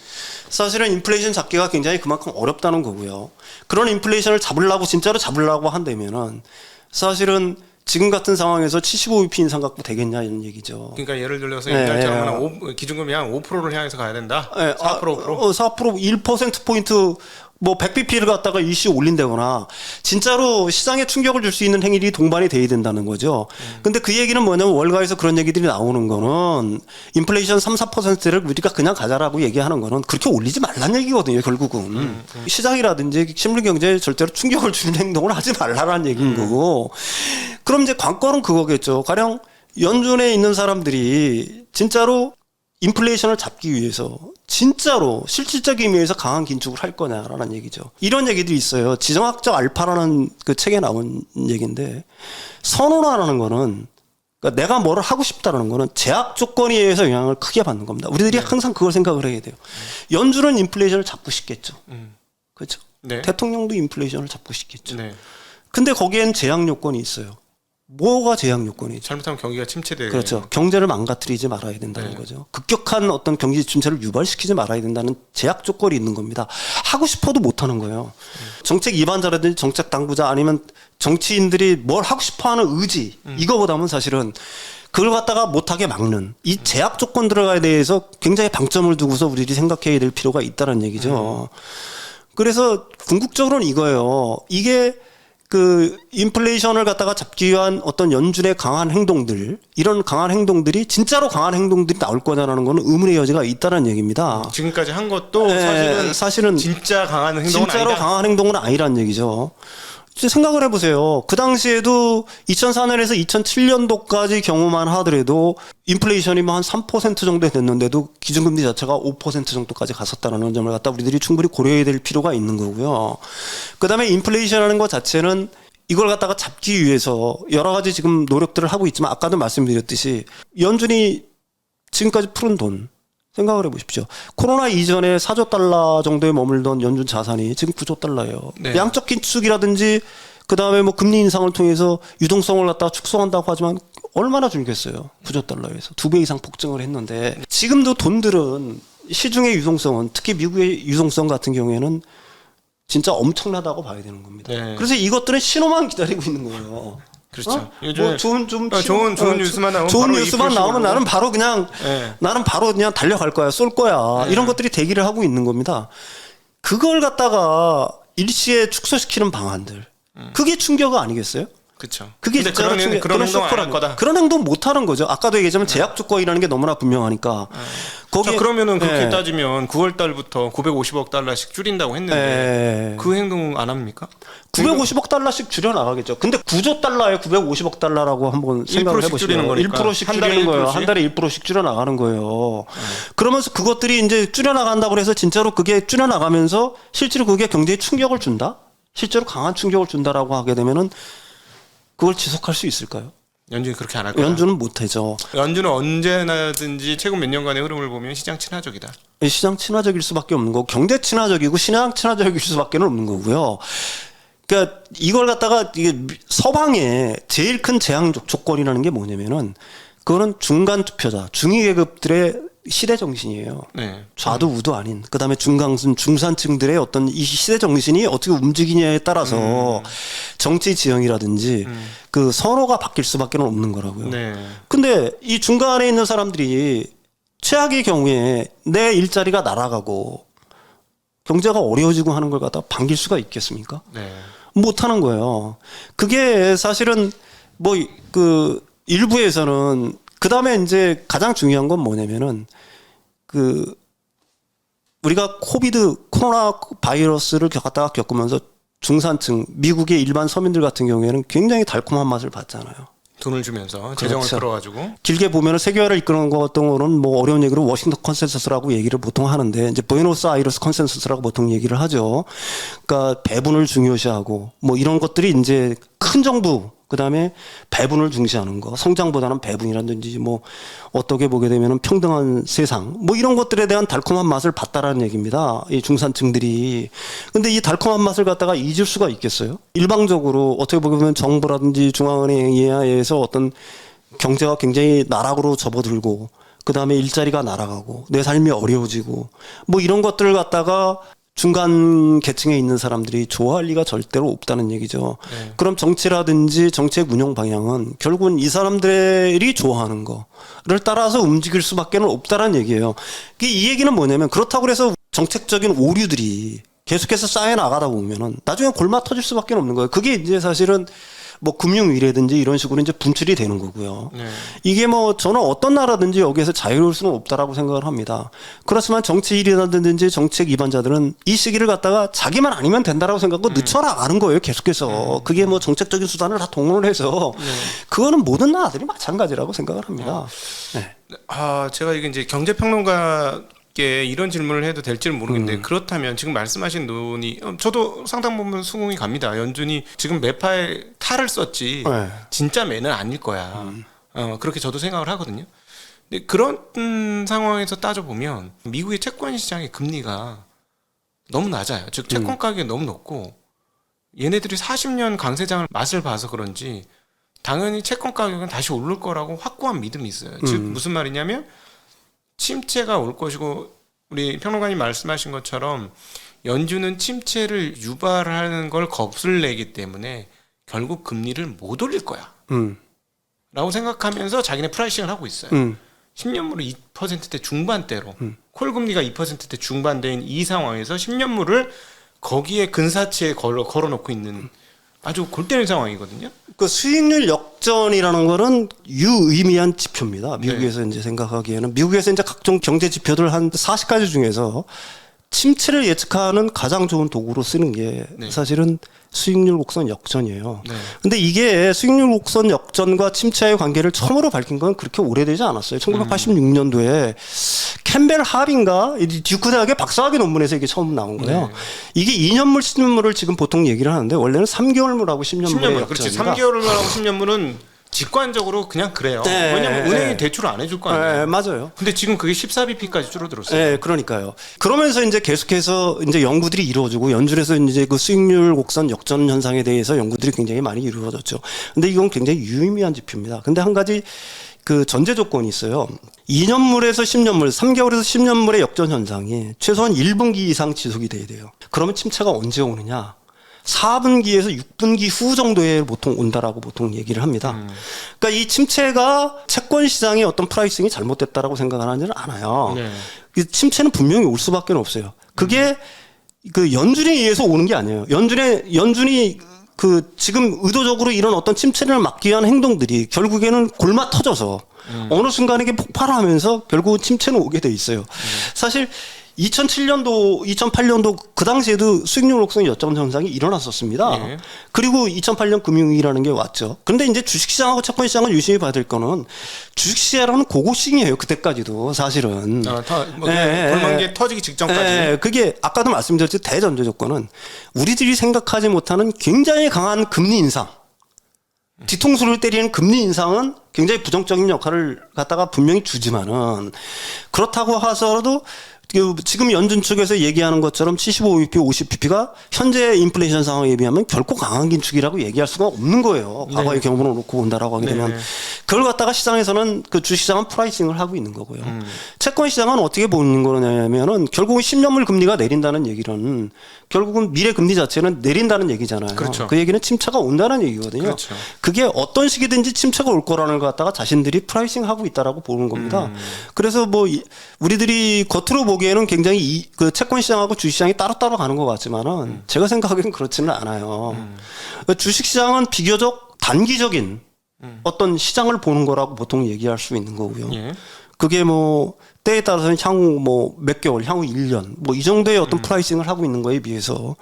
S2: 사실은 인플레이션 잡기가 굉장히 그만큼 어렵다는 거고요. 그런 인플레이션을 진짜로 잡으려고 한다면은 사실은 지금 같은 상황에서 75bp 인상 갖고 되겠냐 이런 얘기죠.
S1: 그러니까 예를 들어서 옛날처럼 기준금리 한 5%를 향해서 가야 된다. 4%,
S2: 4%, 1%포인트 뭐 100bp를 갖다가 일시 올린다거나 진짜로 시장에 충격을 줄 수 있는 행위들이 동반이 돼야 된다는 거죠. 근데 그 얘기는 뭐냐면 월가에서 그런 얘기들이 나오는 거는 인플레이션 3, 4%를 우리가 그냥 가자라고 얘기하는 거는 그렇게 올리지 말라는 얘기거든요, 결국은. 시장이라든지 실물경제에 절대로 충격을 주는 행동을 하지 말라는 얘기인 거고. 그럼 이제 관건은 그거겠죠. 가령 연준에 있는 사람들이 진짜로 인플레이션을 잡기 위해서 진짜로 실질적인 의미에서 강한 긴축을 할 거냐라는 얘기죠. 이런 얘기들이 있어요. 지정학적 알파라는 그 책에 나온 얘기인데 선언하라는 거는 그러니까 내가 뭐를 하고 싶다라는 거는 제약 조건에 의해서 영향을 크게 받는 겁니다. 우리들이 항상 그걸 생각을 해야 돼요. 연준은 인플레이션을 잡고 싶겠죠. 그렇죠?
S1: 네.
S2: 대통령도 인플레이션을 잡고 싶겠죠.
S1: 네.
S2: 근데 거기엔 제약 요건이 있어요. 뭐가 제약 요건이죠?
S1: 잘못하면 경기가 침체돼요.
S2: 그렇죠. 경제를 망가뜨리지 말아야 된다는 거죠. 급격한 어떤 경제 침체를 유발시키지 말아야 된다는 제약 조건이 있는 겁니다. 하고 싶어도 못하는 거예요. 정책 입안자라든지 정책 당부자 아니면 정치인들이 뭘 하고 싶어하는 의지 이거보다는 사실은 그걸 갖다가 못하게 막는 이 제약 조건들에 대해서 굉장히 방점을 두고서 우리들이 생각해야 될 필요가 있다는 얘기죠. 그래서 궁극적으로는 이거예요. 이게 그 인플레이션을 갖다가 잡기 위한 어떤 연준의 강한 행동들 이런 강한 행동들이 진짜로 강한 행동들이 나올 거냐라는 거는 의문의 여지가 있다는 얘기입니다.
S1: 지금까지 한 것도 사실은 진짜 강한 행동은
S2: 진짜로
S1: 아니다.
S2: 강한 행동은 아니라는 얘기죠. 생각을 해보세요. 그 당시에도 2004년에서 2007년도까지 경우만 하더라도 인플레이션이 뭐 한 3% 정도 됐는데도 기준금리 자체가 5% 정도까지 갔었다는 점을 갖다 우리들이 충분히 고려해야 될 필요가 있는 거고요. 그다음에 인플레이션이라는 것 자체는 이걸 갖다가 잡기 위해서 여러 가지 지금 노력들을 하고 있지만 아까도 말씀드렸듯이 연준이 지금까지 푸른 돈 생각을 해보십시오. 코로나 이전에 4조 달러 정도에 머물던 연준 자산이 지금 9조 달러예요.
S1: 네.
S2: 양적 긴축이라든지 그다음에 뭐 금리 인상을 통해서 유동성을 갖다가 축소한다고 하지만 얼마나 줄겠어요. 9조 달러에서 2배 이상 폭증을 했는데 지금도 돈들은 시중의 유동성은 특히 미국의 유동성 같은 경우에는 진짜 엄청나다고 봐야 되는 겁니다.
S1: 네.
S2: 그래서 이것들은 신호만 기다리고 있는 거예요.
S1: 그렇죠.
S2: 요즘에 뭐 좋은
S1: 뉴스만 나오면
S2: 좋은
S1: 바로
S2: 뉴스만 나오면 나는 바로 그냥 나는 바로 그냥 달려갈 거야, 쏠 거야. 이런 것들이 대기를 하고 있는 겁니다. 그걸 갖다가 일시에 축소시키는 방안들. 그게 충격 아니겠어요?
S1: 그렇죠.
S2: 그게
S1: 근데
S2: 진짜로
S1: 그런 행동 안 할 거다.
S2: 그런 행동 못 하는 거죠. 아까도 얘기했지만 제약 조건이라는 게 너무나 분명하니까.
S1: 자, 그러면은 그렇게
S2: 예.
S1: 따지면 9월 달부터 950억 달러씩 줄인다고 했는데
S2: 예.
S1: 그 행동 안 합니까?
S2: 950억 달러씩 줄여 나가겠죠. 근데 9조 달러에 950억 달러라고 한번 생각을
S1: 1%씩
S2: 해보시죠.
S1: 줄이는 거니까.
S2: 1%씩
S1: 한 달에
S2: 줄이는 거예요.
S1: 1%씩?
S2: 한 달에 1%씩 줄여 나가는 거예요. 그러면서 그것들이 이제 줄여 나간다고 해서 진짜로 그게 줄여 나가면서 실제로 그게 경제에 충격을 준다? 실제로 강한 충격을 준다라고 하게 되면은 그걸 지속할 수 있을까요?
S1: 연준이 그렇게 안 할 거야.
S2: 연준은 못하죠.
S1: 연준은 언제나든지 최근 몇 년간의 흐름을 보면 시장 친화적이다.
S2: 시장 친화적일 수밖에 없는 거고 경제 친화적이고 시장 친화적일 수밖에 없는 거고요. 그러니까 이걸 갖다가 이게 서방의 제일 큰 제한 조건이라는 게 뭐냐면은 그거는 중간 투표자, 중위계급들의 시대 정신이에요.
S1: 네.
S2: 좌도 우도 아닌 그다음에 중간층 중산층들의 어떤 이 시대 정신이 어떻게 움직이냐에 따라서 정치 지형이라든지 그 선호가 바뀔 수밖에 없는 거라고요.
S1: 네.
S2: 근데 이 중간에 있는 사람들이 최악의 경우에 내 일자리가 날아가고 경제가 어려워지고 하는 걸 갖다 반길 수가 있겠습니까?
S1: 네.
S2: 못 하는 거예요. 그게 사실은 뭐 그 일부에서는 그다음에 이제 가장 중요한 건 뭐냐면은 그 우리가 코로나 바이러스를 갖다가 겪으면서 중산층 미국의 일반 서민들 같은 경우에는 굉장히 달콤한 맛을 봤잖아요.
S1: 돈을 주면서 재정을
S2: 그렇죠.
S1: 끌어가지고
S2: 길게 보면은 세계화를 이끄는 것 같은 거는 뭐 어려운 얘기로 워싱턴 컨센서스라고 얘기를 보통 하는데 이제 부에노스아이레스 컨센서스라고 보통 얘기를 하죠. 그러니까 배분을 중요시하고 뭐 이런 것들이 이제 큰 정부 그다음에 배분을 중시하는 거, 성장보다는 배분이라든지 뭐 어떻게 보게 되면은 평등한 세상 뭐 이런 것들에 대한 달콤한 맛을 봤다라는 얘기입니다. 이 중산층들이. 근데 이 달콤한 맛을 갖다가 잊을 수가 있겠어요? 일방적으로 어떻게 보면 정부라든지 중앙은행에 의해서 어떤 경제가 굉장히 나락으로 접어들고 그다음에 일자리가 날아가고 내 삶이 어려워지고 뭐 이런 것들을 갖다가 중간 계층에 있는 사람들이 좋아할 리가 절대로 없다는 얘기죠.
S1: 네.
S2: 그럼 정치라든지 정책 운영 방향은 결국은 이 사람들이 좋아하는 거를 따라서 움직일 수밖에 없다는 얘기예요. 이 얘기는 뭐냐면 그렇다고 해서 정책적인 오류들이 계속해서 쌓여 나가다 보면은 나중에 골마 터질 수밖에 없는 거예요. 그게 이제 사실은 뭐 금융위라든지 이런 식으로 이제 분출이 되는 거고요.
S1: 네.
S2: 이게 뭐 저는 어떤 나라든지 여기에서 자유로울 수는 없다라고 생각을 합니다. 그렇지만 정치인이라든지 정책 위반자들은 이 시기를 갖다가 자기만 아니면 된다라고 생각하고 늦춰나가는 거예요. 계속해서. 그게 뭐 정책적인 수단을 다 동원을 해서 그거는 모든 나라들이 마찬가지라고 생각을 합니다. 네.
S1: 아, 제가 이게 이제 경제평론가께 이런 질문을 해도 될지는 모르겠는데 그렇다면 지금 말씀하신 논의 저도 상당 부분 수긍이 갑니다. 연준이 지금 매파에 탈을 썼지
S2: 네.
S1: 진짜 매는 아닐 거야. 그렇게 저도 생각을 하거든요. 근데 그런 상황에서 따져보면 미국의 채권 시장의 금리가 너무 낮아요. 즉 채권 가격이 너무 높고 얘네들이 40년 강세장을 맛을 봐서 그런지 당연히 채권 가격은 다시 오를 거라고 확고한 믿음이 있어요. 즉 무슨 말이냐면 침체가 올 것이고 우리 평론가님 말씀하신 것처럼 연준은 침체를 유발하는 걸 겁을 내기 때문에 결국 금리를 못 올릴 거야 라고 생각하면서 자기네 프라이싱을 하고 있어요. 10년물을 2%대 중반대로 콜금리가 2%대 중반대인 이 상황에서 10년물을 거기에 근사치에 걸어놓고 있는 아주 골 때리는 상황이거든요.
S2: 그 수익률 역전이라는 거는 유의미한 지표입니다. 미국에서 이제 생각하기에는 미국에서 이제 각종 경제 지표들 한 40가지 중에서 침체를 예측하는 가장 좋은 도구로 쓰는 게 사실은 수익률 곡선 역전이에요.
S1: 네.
S2: 근데 이게 수익률 곡선 역전과 침체의 관계를 처음으로 밝힌 건 그렇게 오래되지 않았어요. 1986년도에 캠벨 하빈가 듀크 대학의 박사학위 논문에서 이게 처음 나온 거예요.
S1: 네.
S2: 이게 2년물, 10년물을 지금 보통 얘기를 하는데 원래는 3개월물하고 10년물의
S1: 10년물 그렇지.
S2: 역전입니다.
S1: 3개월물하고 10년물은 직관적으로 그냥 그래요.
S2: 네.
S1: 왜냐면 은행이
S2: 네.
S1: 대출을 안 해줄 거 아니에요.
S2: 네, 맞아요.
S1: 근데 지금 그게 14bp까지 줄어들었어요.
S2: 네, 그러니까요. 그러면서 이제 계속해서 이제 연구들이 이루어지고 연준에서 이제 그 수익률 곡선 역전 현상에 대해서 연구들이 굉장히 많이 이루어졌죠. 근데 이건 굉장히 유의미한 지표입니다. 근데 한 가지 그 전제 조건이 있어요. 2년물에서 10년물, 3개월에서 10년물의 역전 현상이 최소한 1분기 이상 지속이 돼야 돼요. 그러면 침체가 언제 오느냐? 4분기에서 6분기 후 정도에 보통 온다라고 보통 얘기를 합니다. 그러니까 이 침체가 채권 시장의 어떤 프라이싱이 잘못됐다라고 생각하지는 않아요.
S1: 네.
S2: 그 침체는 분명히 올 수밖에 없어요. 그게 그 연준에 의해서 오는 게 아니에요. 연준이 그 지금 의도적으로 이런 어떤 침체를 막기 위한 행동들이 결국에는 골마 터져서 어느 순간에 이게 폭발하면서 결국은 침체는 오게 돼 있어요. 사실 2007년도, 2008년도 그 당시에도 수익률 곡선 역전 현상이 일어났었습니다.
S1: 예.
S2: 그리고 2008년 금융위기라는 게 왔죠. 그런데 이제 주식시장하고 채권시장을 유심히 봐야 될 거는 주식시장은 고고싱이에요. 그때까지도 사실은.
S1: 골망기에 터지기 직전까지.
S2: 예, 그게 아까도 말씀드렸듯이 대전제 조건은 우리들이 생각하지 못하는 굉장히 강한 금리 인상. 뒤통수를 때리는 금리 인상은 굉장히 부정적인 역할을 갖다가 분명히 주지만은 그렇다고 하더라도 지금 연준 측에서 얘기하는 것처럼 75bp, 50bp가 현재 인플레이션 상황에 비하면 결코 강한 긴축이라고 얘기할 수가 없는 거예요. 과거의 경험을 놓고 본다라고 하게 되면. 그걸 갖다가 시장에서는 그 주식시장은 프라이싱을 하고 있는 거고요. 채권시장은 어떻게 보는 거냐면은 결국은 10년물 금리가 내린다는 얘기는 결국은 미래 금리 자체는 내린다는 얘기잖아요.
S1: 그렇죠.
S2: 그 얘기는 침체가 온다는 얘기거든요.
S1: 그렇죠.
S2: 그게 어떤 시기든지 침체가 올 거라는 걸 갖다가 자신들이 프라이싱 하고 있다라고 보는 겁니다. 그래서 뭐 우리들이 겉으로 보기에는 굉장히 그 채권 시장하고 주식 시장이 따로따로 가는 것 같지만은 제가 생각하기엔 그렇지는 않아요. 주식 시장은 비교적 단기적인 어떤 시장을 보는 거라고 보통 얘기할 수 있는 거고요.
S1: 예.
S2: 그게 뭐 때에 따라서는 향후 뭐 몇 개월, 향후 1년 뭐 이 정도의 어떤 프라이싱을 하고 있는 거에 비해서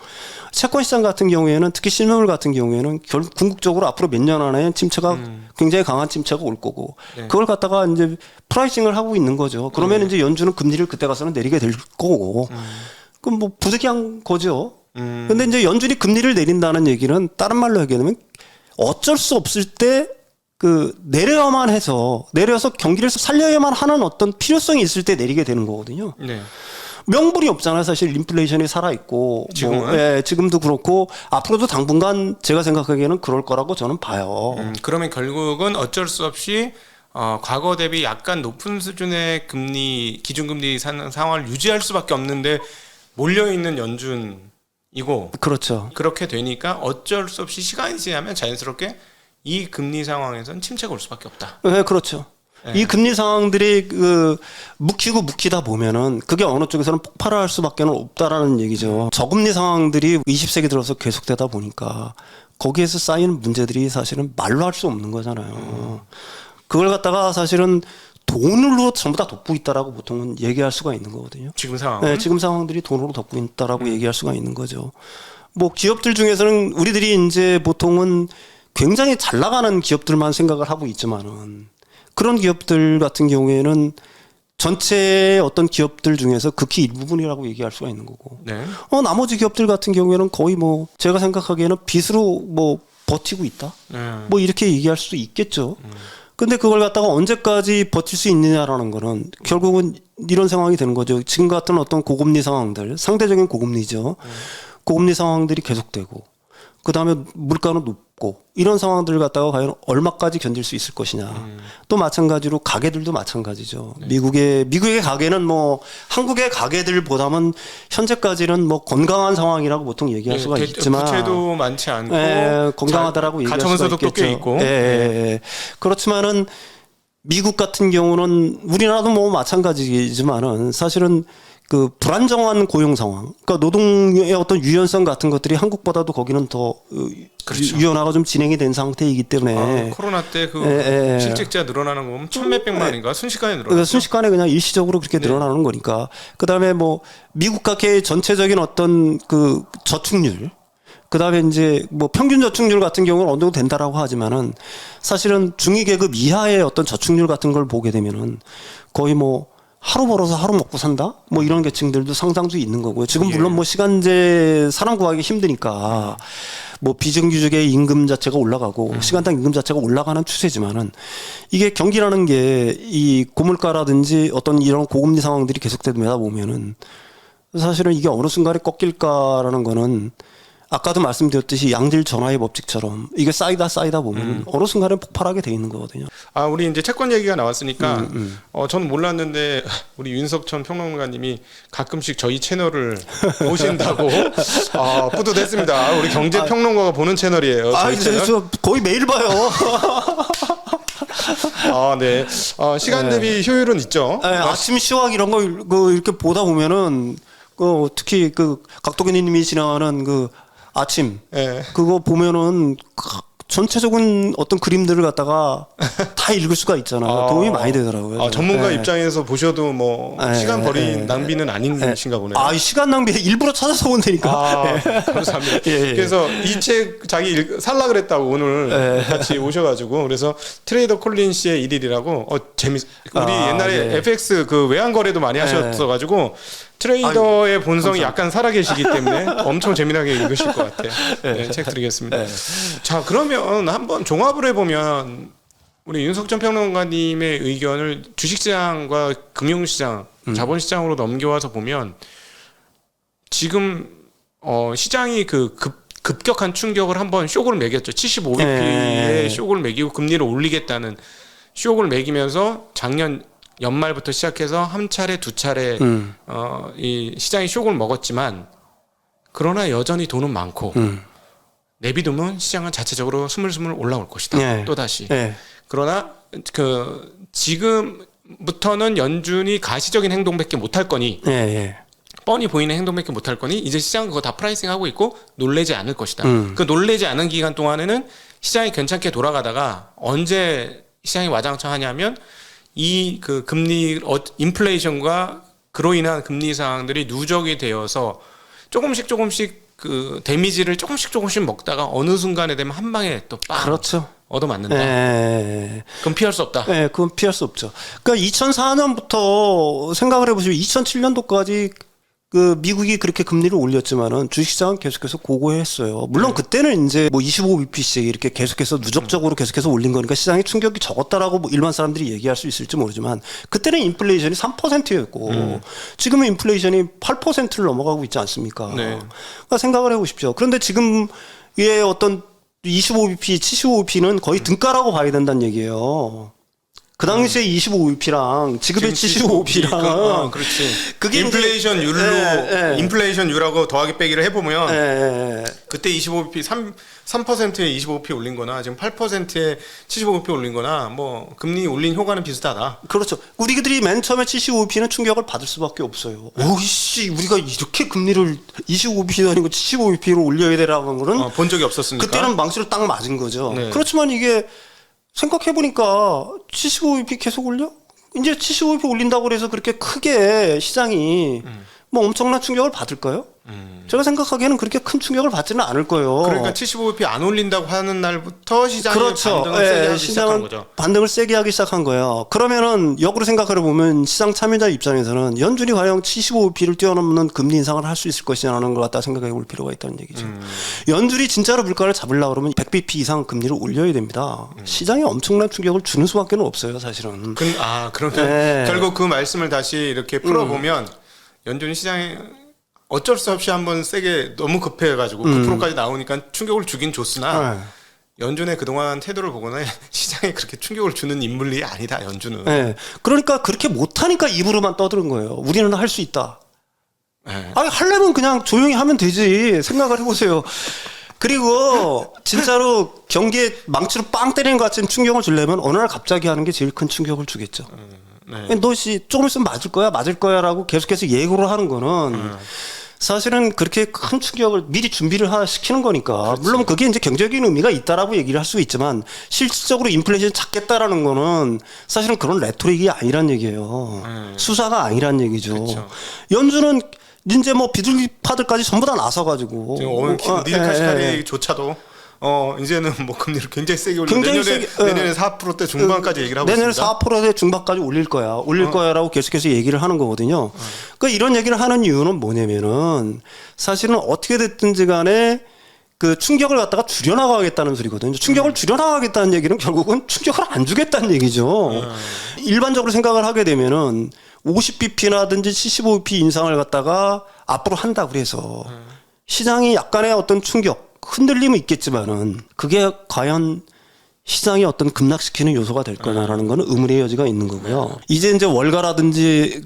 S2: 채권 시장 같은 경우에는 특히 실물 같은 경우에는 결국 궁극적으로 앞으로 몇 년 안에 침체가 굉장히 강한 침체가 올 거고 그걸 갖다가 이제 프라이싱을 하고 있는 거죠. 그러면 이제 연준은 금리를 그때 가서는 내리게 될 거고 그럼 뭐 부득이한 거죠. 근데 이제 연준이 금리를 내린다는 얘기는 다른 말로 얘기하면 어쩔 수 없을 때 그 내려서 경기를 살려야만 하는 어떤 필요성이 있을 때 내리게 되는 거거든요.
S1: 네.
S2: 명분이 없잖아요. 사실 인플레이션이 살아있고
S1: 지금은?
S2: 예, 지금도 그렇고 앞으로도 당분간 제가 생각하기에는 그럴 거라고 저는 봐요.
S1: 그러면 결국은 어쩔 수 없이 과거 대비 약간 높은 수준의 금리 기준금리 상황을 유지할 수밖에 없는데 몰려있는 연준이고
S2: 그렇죠.
S1: 그렇게 되니까 어쩔 수 없이 시간이 지나면 자연스럽게 이 금리 상황에선 침체가 올 수밖에 없다.
S2: 네, 그렇죠. 이 금리 상황들이 그 묵히다 보면은 그게 어느 쪽에서는 폭발할 수밖에 없다라는 얘기죠. 저금리 상황들이 20세기 들어서 계속되다 보니까 거기에서 쌓이는 문제들이 사실은 말로 할 수 없는 거잖아요. 그걸 갖다가 사실은 돈으로 전부 다 덮고 있다라고 보통은 얘기할 수가 있는 거거든요.
S1: 지금 상황.
S2: 네, 지금 상황들이 돈으로 덮고 있다라고 얘기할 수가 있는 거죠. 뭐 기업들 중에서는 우리들이 이제 보통은 굉장히 잘 나가는 기업들만 생각을 하고 있지만은 그런 기업들 같은 경우에는 전체의 어떤 기업들 중에서 극히 일부분이라고 얘기할 수가 있는 거고.
S1: 네.
S2: 나머지 기업들 같은 경우에는 거의 뭐 제가 생각하기에는 빚으로 뭐 버티고 있다. 뭐 이렇게 얘기할 수도 있겠죠. 근데 그걸 갖다가 언제까지 버틸 수 있느냐라는 거는 결국은 이런 상황이 되는 거죠. 지금 같은 어떤 고금리 상황들, 상대적인 고금리죠. 고금리 상황들이 계속되고 그다음에 물가는 높고 이런 상황들을 갖다가 과연 얼마까지 견딜 수 있을 것이냐. 또 마찬가지로 가게들도 마찬가지죠. 미국의 가게는 뭐 한국의 가게들보다는 현재까지는 뭐 건강한 상황이라고 보통 얘기할 수가 있지만
S1: 부채도 많지 않고
S2: 건강하다라고 얘기할 수가
S1: 가처분서도
S2: 있겠죠.
S1: 꽤 있고.
S2: 그렇지만은 미국 같은 경우는 우리나라도 뭐 마찬가지지만은 사실은 그 불안정한 고용 상황, 그러니까 노동의 어떤 유연성 같은 것들이 한국보다도 거기는 더
S1: 그렇죠.
S2: 유연화가 좀 진행이 된 상태이기 때문에
S1: 코로나 때 그 실직자 늘어나는 거 보면 1,몇백만인가 순식간에 늘어났죠.
S2: 그러니까 순식간에 그냥 일시적으로 그렇게 늘어나는 거니까. 그다음에 뭐 미국 각계의 전체적인 어떤 그 저축률, 그다음에 이제 뭐 평균 저축률 같은 경우는 어느 정도 된다라고 하지만은 사실은 중위 계급 이하의 어떤 저축률 같은 걸 보게 되면은 거의 뭐 하루 벌어서 하루 먹고 산다? 뭐 이런 계층들도 상당수 있는 거고요. 지금 물론 뭐 시간제 사람 구하기 힘드니까 뭐 비정규직의 임금 자체가 올라가고 시간당 임금 자체가 올라가는 추세지만은 이게 경기라는 게 이 고물가라든지 어떤 이런 고금리 상황들이 계속되다 보면은 사실은 이게 어느 순간에 꺾일까라는 거는 아까도 말씀드렸듯이 양질 전화의 법칙처럼 이게 쌓이다 보면 어느 순간에 폭발하게 돼 있는 거거든요.
S1: 우리 이제 채권 얘기가 나왔으니까 저는 몰랐는데 우리 윤석천 평론가님이 가끔씩 저희 채널을 보신다고 뿌듯했습니다. 우리 경제 평론가가 보는 채널이에요. 저희 채널.
S2: 저 거의 매일 봐요.
S1: 네. 시간 대비 효율은 있죠.
S2: 아침 시황 이런 거 이렇게 보다 보면은 특히 그 각도기님이 지나가는 그 아침
S1: 예.
S2: 그거 보면은 전체적인 어떤 그림들을 갖다가 다 읽을 수가 있잖아요. 도움이 많이 되더라고요.
S1: 전문가
S2: 예.
S1: 입장에서 보셔도 뭐
S2: 예,
S1: 시간 버린
S2: 예,
S1: 낭비는 아닌신가 보네요.
S2: 이 시간 낭비 일부러 찾아서 본다니까.
S1: 감사합니다.
S2: 예.
S1: 그래서 이 책 자기 살라 그랬다고 오늘 같이 오셔가지고 그래서 트레이더 콜린 씨의 일일이라고 우리 옛날에
S2: 예.
S1: FX 그 외환 거래도 많이 하셨어가지고 트레이더의 본성이 약간 살아계시기 때문에 엄청 재미나게 읽으실 것 같아요. 네, 책 드리겠습니다. 자, 그러면 한번 종합을 해보면 우리 윤석천 평론가님의 의견을 주식시장과 금융시장, 자본시장으로 넘겨와서 보면 지금 시장이 그 급격한 충격을 한번 쇼크를 매겼죠. 75bp에 쇼크를 매기고 금리를 올리겠다는 쇼크를 매기면서 작년 연말부터 시작해서 한 차례 두 차례 이 시장이 쇼크를 먹었지만 그러나 여전히 돈은 많고 내비두면 시장은 자체적으로 스물스물 올라올 것이다. 또 다시. 그러나 그 지금부터는 연준이 가시적인 행동밖에 못할 거니 뻔히 보이는 행동밖에 못할 거니 이제 시장은 그거 다 프라이싱하고 있고 놀래지 않을 것이다. 그 놀래지 않은 기간 동안에는 시장이 괜찮게 돌아가다가 언제 시장이 와장창하냐면 이 그 금리 인플레이션과 그로 인한 금리 상황들이 누적이 되어서 조금씩 그 데미지를 조금씩 먹다가 어느 순간에 되면 한 방에 또 빵
S2: 그렇죠.
S1: 얻어맞는다. 그럼 피할 수 없다.
S2: 그건 피할 수 없죠. 그러니까 2004년부터 생각을 해보시면 2007년도까지 그 미국이 그렇게 금리를 올렸지만은 주식시장은 계속해서 고고했어요. 물론 그때는 이제 뭐 25bp씩 이렇게 계속해서 누적적으로 계속해서 올린 거니까 시장의 충격이 적었다라고 뭐 일반 사람들이 얘기할 수 있을지 모르지만 그때는 인플레이션이 3%였고 지금은 인플레이션이 8%를 넘어가고 있지 않습니까? 그러니까 생각을 해보십시오. 그런데 지금의 어떤 25bp, 75bp는 거의 등가라고 봐야 된다는 얘기예요. 그 당시에 25bp랑 지금의 75bp랑
S1: 그렇지.
S2: 그게
S1: 인플레이션율로 인플레이션율하고 더하기 빼기를 해보면 그때 25bp 3%에 25bp 올린 거나 지금 8%에 75bp 올린 거나 뭐 금리 올린 효과는 비슷하다.
S2: 그렇죠. 우리들이 맨 처음에 75bp는 충격을 받을 수밖에 없어요. 오이씨 우리가 이렇게 금리를 25bp도 아니고 75bp로 올려야 되라는 거는
S1: 본 적이 없었으니까.
S2: 그때는 망치로 딱 맞은 거죠. 그렇지만 이게 생각해보니까 75bp 계속 올려? 이제 75bp 올린다고 해서 그렇게 크게 시장이 뭐 엄청난 충격을 받을까요? 제가 생각하기에는 그렇게 큰 충격을 받지는 않을 거예요.
S1: 그러니까 75bp 안 올린다고 하는 날부터 시장이 반등을 세게 하기 시작한 거죠.
S2: 반등을 세게 하기 시작한 거예요. 그러면은 역으로 생각을 해보면 시장 참여자 입장에서는 연준이 과연 75bp를 뛰어넘는 금리 인상을 할 수 있을 것이냐는 걸 갖다 생각해 볼 필요가 있다는 얘기죠. 연준이 진짜로 물가를 잡으려고 그러면 100bp 이상 금리를 올려야 됩니다. 시장에 엄청난 충격을 주는 수밖에 없어요, 사실은.
S1: 그러면 결국 그 말씀을 다시 이렇게 풀어보면 연준이 시장에 어쩔 수 없이 한번 세게 너무 급해가지고 9%까지 나오니까 충격을 주긴 줬으나 연준의 그동안 태도를 보거나 시장에 그렇게 충격을 주는 인물이 아니다, 연준은.
S2: 그러니까 그렇게 못하니까 입으로만 떠드는 거예요. 우리는 할 수 있다. 아니, 하려면 그냥 조용히 하면 되지. 생각을 해보세요. 그리고 진짜로 경기에 망치로 빵 때리는 것 같은 충격을 주려면 어느 날 갑자기 하는 게 제일 큰 충격을 주겠죠. 너 조금 있으면 맞을 거야 라고 계속해서 예고를 하는 거는 사실은 그렇게 큰 충격을 미리 준비를 시키는 거니까. 그렇지. 물론 그게 이제 경제적인 의미가 있다라고 얘기를 할 수 있지만 실질적으로 인플레이션이 작겠다라는 거는 사실은 그런 레토릭이 아니란 얘기예요. 수사가 아니란 얘기죠. 그렇죠. 연준은 이제 뭐 비둘기파들까지 전부 다 나서가지고
S1: 지금 닐 카시카리조차도 이제는 뭐 금리를 굉장히 세게 올리고 내년에 4%대 중반까지 얘기를 하고
S2: 내년에
S1: 있습니다.
S2: 4%대 중반까지 올릴 거야라고 계속해서 얘기를 하는 거거든요. 그러니까 이런 얘기를 하는 이유는 뭐냐면은 사실은 어떻게 됐든지 간에 그 충격을 갖다가 줄여나가겠다는 소리거든요. 충격을 줄여나가겠다는 얘기는 결국은 충격을 안 주겠다는 얘기죠. 일반적으로 생각을 하게 되면은 50bp라든지 75bp 인상을 갖다가 앞으로 한다 그래서 시장이 약간의 어떤 충격, 흔들림은 있겠지만은 그게 과연 시장이 어떤 급락시키는 요소가 될 거냐라는 거는 의문의 여지가 있는 거고요. 이제 월가라든지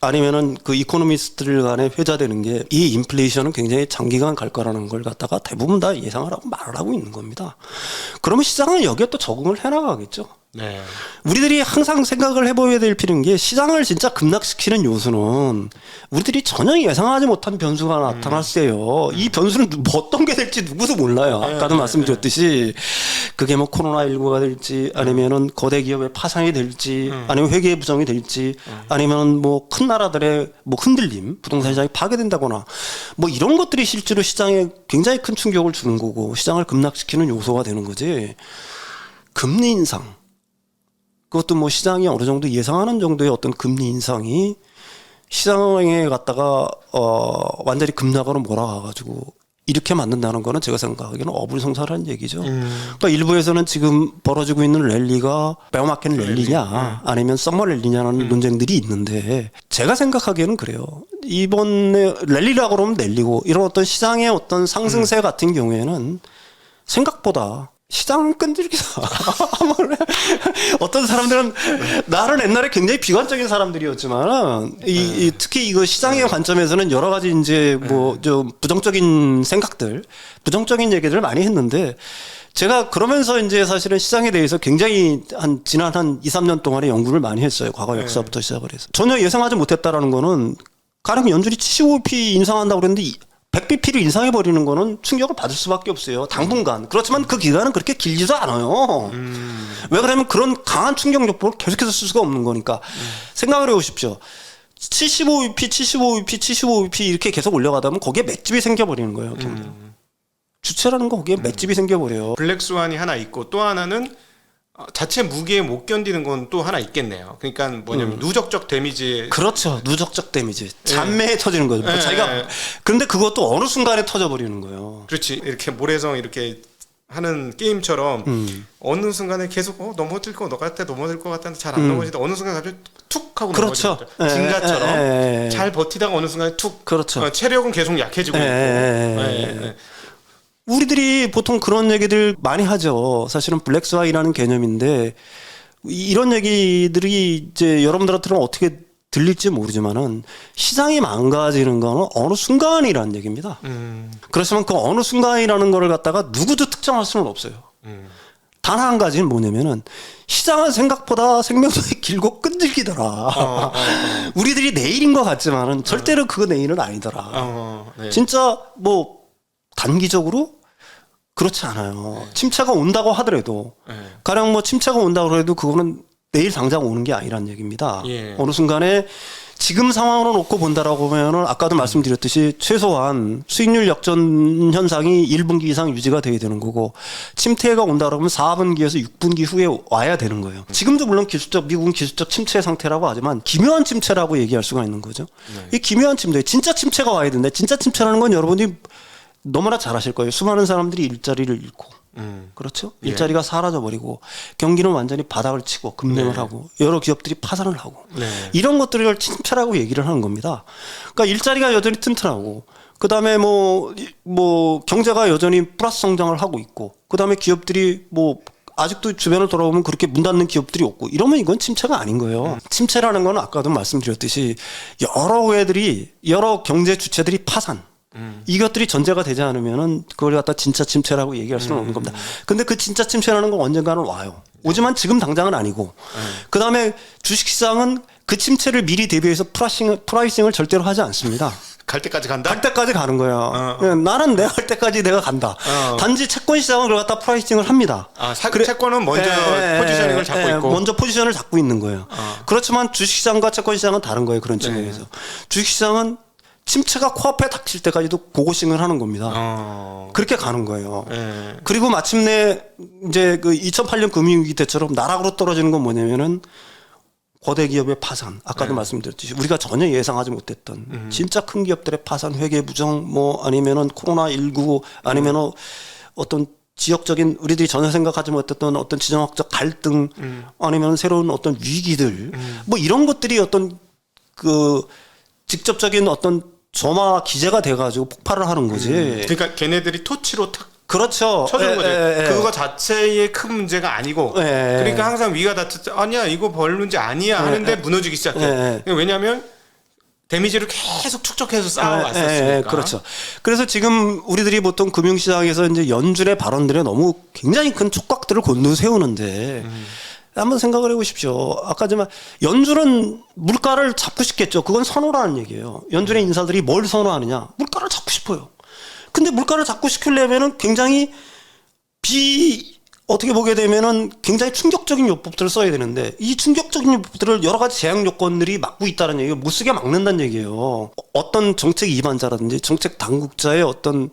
S2: 아니면은 그 이코노미스트들 간에 회자되는 게 이 인플레이션은 굉장히 장기간 갈 거라는 걸 갖다가 대부분 다 예상을 하고 말을 하고 있는 겁니다. 그러면 시장은 여기에 또 적응을 해 나가겠죠.
S1: 네.
S2: 우리들이 항상 생각을 해봐야 될 필요한 게 시장을 진짜 급락시키는 요소는 우리들이 전혀 예상하지 못한 변수가 나타날 때요. 이 변수는 어떤 게 될지 누구도 몰라요. 아까도 말씀드렸듯이 그게 뭐 코로나19가 될지 아니면은 거대 기업의 파산이 될지 아니면 회계 부정이 될지 아니면 뭐 큰 나라들의 뭐 흔들림, 부동산 시장이 파괴된다거나 뭐 이런 것들이 실제로 시장에 굉장히 큰 충격을 주는 거고 시장을 급락시키는 요소가 되는 거지. 금리 인상. 그것도 뭐 시장이 어느 정도 예상하는 정도의 어떤 금리 인상이 시장에 갔다가 완전히 급락으로 몰아가가지고 이렇게 만든다는 거는 제가 생각하기에는 어불성설한 얘기죠. 그러니까 일부에서는 지금 벌어지고 있는 랠리가 베어마켓 랠리냐 아니면 썸머 랠리냐는 논쟁들이 있는데 제가 생각하기에는 그래요. 이번에 랠리라고 그러면 랠리고 이런 어떤 시장의 어떤 상승세 같은 경우에는 생각보다 시장은 끈질기다. 어떤 사람들은 나는 옛날에 굉장히 비관적인 사람들이었지만 특히 이거 시장의 관점에서는 여러 가지 이제 뭐 좀 부정적인 생각들, 부정적인 얘기들을 많이 했는데 제가 그러면서 이제 사실은 시장에 대해서 굉장히 지난 한 2, 3년 동안에 연구를 많이 했어요. 과거 역사부터 시작을 해서. 전혀 예상하지 못했다라는 거는 가령 연준이 75p 인상한다고 그랬는데 100bp를 인상해버리는 거는 충격을 받을 수밖에 없어요. 당분간. 그렇지만 그 기간은 그렇게 길지도 않아요. 왜 그러면 그런 강한 충격 요법을 계속해서 쓸 수가 없는 거니까. 생각을 해보십시오. 75bp, 75bp, 75bp 이렇게 계속 올려가다 보면 거기에 맷집이 생겨버리는 거예요. 주체라는 거 거기에 맷집이 생겨버려요.
S1: 블랙스완이 하나 있고 또 하나는 자체 무게에 못 견디는 건 또 하나 있겠네요. 그러니까 뭐냐면 누적적 데미지.
S2: 그렇죠. 누적적 데미지. 잔매에 터지는 거죠. 자기가 그런데 그것도 어느 순간에 터져버리는 거예요.
S1: 그렇지. 이렇게 모래성 이렇게 하는 게임처럼 어느 순간에 계속 넘어질 것 같아 넘어질 것 같았는데 잘 안 넘어지다 어느 순간 갑자기 툭 하고
S2: 그렇죠.
S1: 넘어지죠. 진가처럼 잘 버티다가 어느 순간에 툭.
S2: 그렇죠.
S1: 체력은 계속 약해지고 있고.
S2: 우리들이 보통 그런 얘기들 많이 하죠. 사실은 블랙스완이라는 개념인데 이런 얘기들이 이제 여러분들한테는 어떻게 들릴지 모르지만은 시장이 망가지는 거는 어느 순간이라는 얘기입니다. 그렇지만 그 어느 순간이라는 거를 갖다가 누구도 특정할 수는 없어요. 단 한 가지는 뭐냐면은 시장은 생각보다 생명력이 길고 끈질기더라. 우리들이 내일인 것 같지만은 절대로 그 내일은 아니더라.
S1: 네.
S2: 진짜 뭐 단기적으로 그렇지 않아요. 침체가 온다고 하더라도 가령 뭐 침체가 온다고 해도 그거는 내일 당장 오는 게 아니란 얘기입니다. 어느 순간에 지금 상황으로 놓고 본다라고 하면은 아까도 말씀드렸듯이 최소한 수익률 역전 현상이 1분기 이상 유지가 돼야 되는 거고 침체가 온다 그러면 4분기에서 6분기 후에 와야 되는 거예요. 지금도 물론 미국은 기술적 침체 상태라고 하지만 기묘한 침체라고 얘기할 수가 있는 거죠. 이 기묘한 침체, 진짜 침체가 와야 된다. 진짜 침체라는 건 여러분이 너무나 잘 아실 거예요. 수많은 사람들이 일자리를 잃고 그렇죠? 일자리가 사라져버리고 경기는 완전히 바닥을 치고 급냉을 하고 여러 기업들이 파산을 하고 이런 것들을 침체라고 얘기를 하는 겁니다. 그러니까 일자리가 여전히 튼튼하고 그다음에 뭐 경제가 여전히 플러스 성장을 하고 있고 그다음에 기업들이 뭐 아직도 주변을 돌아보면 그렇게 문 닫는 기업들이 없고 이러면 이건 침체가 아닌 거예요. 침체라는 건 아까도 말씀드렸듯이 여러 경제 주체들이 파산 이것들이 전제가 되지 않으면은 그걸 갖다 진짜 침체라고 얘기할 수는 없는 겁니다. 근데 그 진짜 침체라는 건 언젠가는 와요. 오지만 지금 당장은 아니고. 그 다음에 주식시장은 그 침체를 미리 대비해서 프라이싱을 절대로 하지 않습니다.
S1: 갈 때까지 간다?
S2: 갈 때까지 가는 거야. 나는 내가 갈 때까지 내가 간다. 단지 채권 시장은 그걸 갖다 프라이싱을 합니다.
S1: 채권은 먼저 포지셔닝을 잡고 있고.
S2: 먼저 포지션을 잡고 있는 거예요. 그렇지만 주식시장과 채권 시장은 다른 거예요. 그런 측면에서. 주식시장은 침체가 코앞에 닥칠 때까지도 고고싱을 하는 겁니다. 그렇게 가는 거예요. 그리고 마침내 이제 그 2008년 금융위기 때처럼 나락으로 떨어지는 건 뭐냐면은 거대 기업의 파산. 아까도 말씀드렸듯이 우리가 전혀 예상하지 못했던 진짜 큰 기업들의 파산, 회계 부정, 뭐 아니면은 코로나19 아니면은 어떤 지역적인 우리들이 전혀 생각하지 못했던 어떤 지정학적 갈등 아니면 새로운 어떤 위기들 뭐 이런 것들이 어떤 그 직접적인 어떤 점화 기제가 돼가지고 폭발을 하는 거지.
S1: 그러니까 걔네들이 토치로 탁
S2: 그렇죠.
S1: 쳐주는 거죠. 그거 자체의 큰 문제가 아니고. 그러니까 항상 위가 닥칠 때 아니야 이거 별 문제 아니야 하는데 무너지기 시작해. 왜냐하면 데미지를 계속 축적해서 쌓아왔었으니까.
S2: 그렇죠. 그래서 지금 우리들이 보통 금융시장에서 이제 연준의 발언들에 너무 굉장히 큰 촉각들을 곤두세우는데 한번 생각을 해보십시오. 아까 좀 연준은 물가를 잡고 싶겠죠. 그건 선호라는 얘기예요. 연준의 인사들이 뭘 선호하느냐? 물가를 잡고 싶어요. 근데 물가를 잡고 싶으려면은 굉장히 어떻게 보게 되면은 굉장히 충격적인 요법들을 써야 되는데 이 충격적인 요법들을 여러 가지 제약 요건들이 막고 있다는 얘기예요. 못 쓰게 막는다는 얘기예요. 어떤 정책 위반자라든지 정책 당국자의 어떤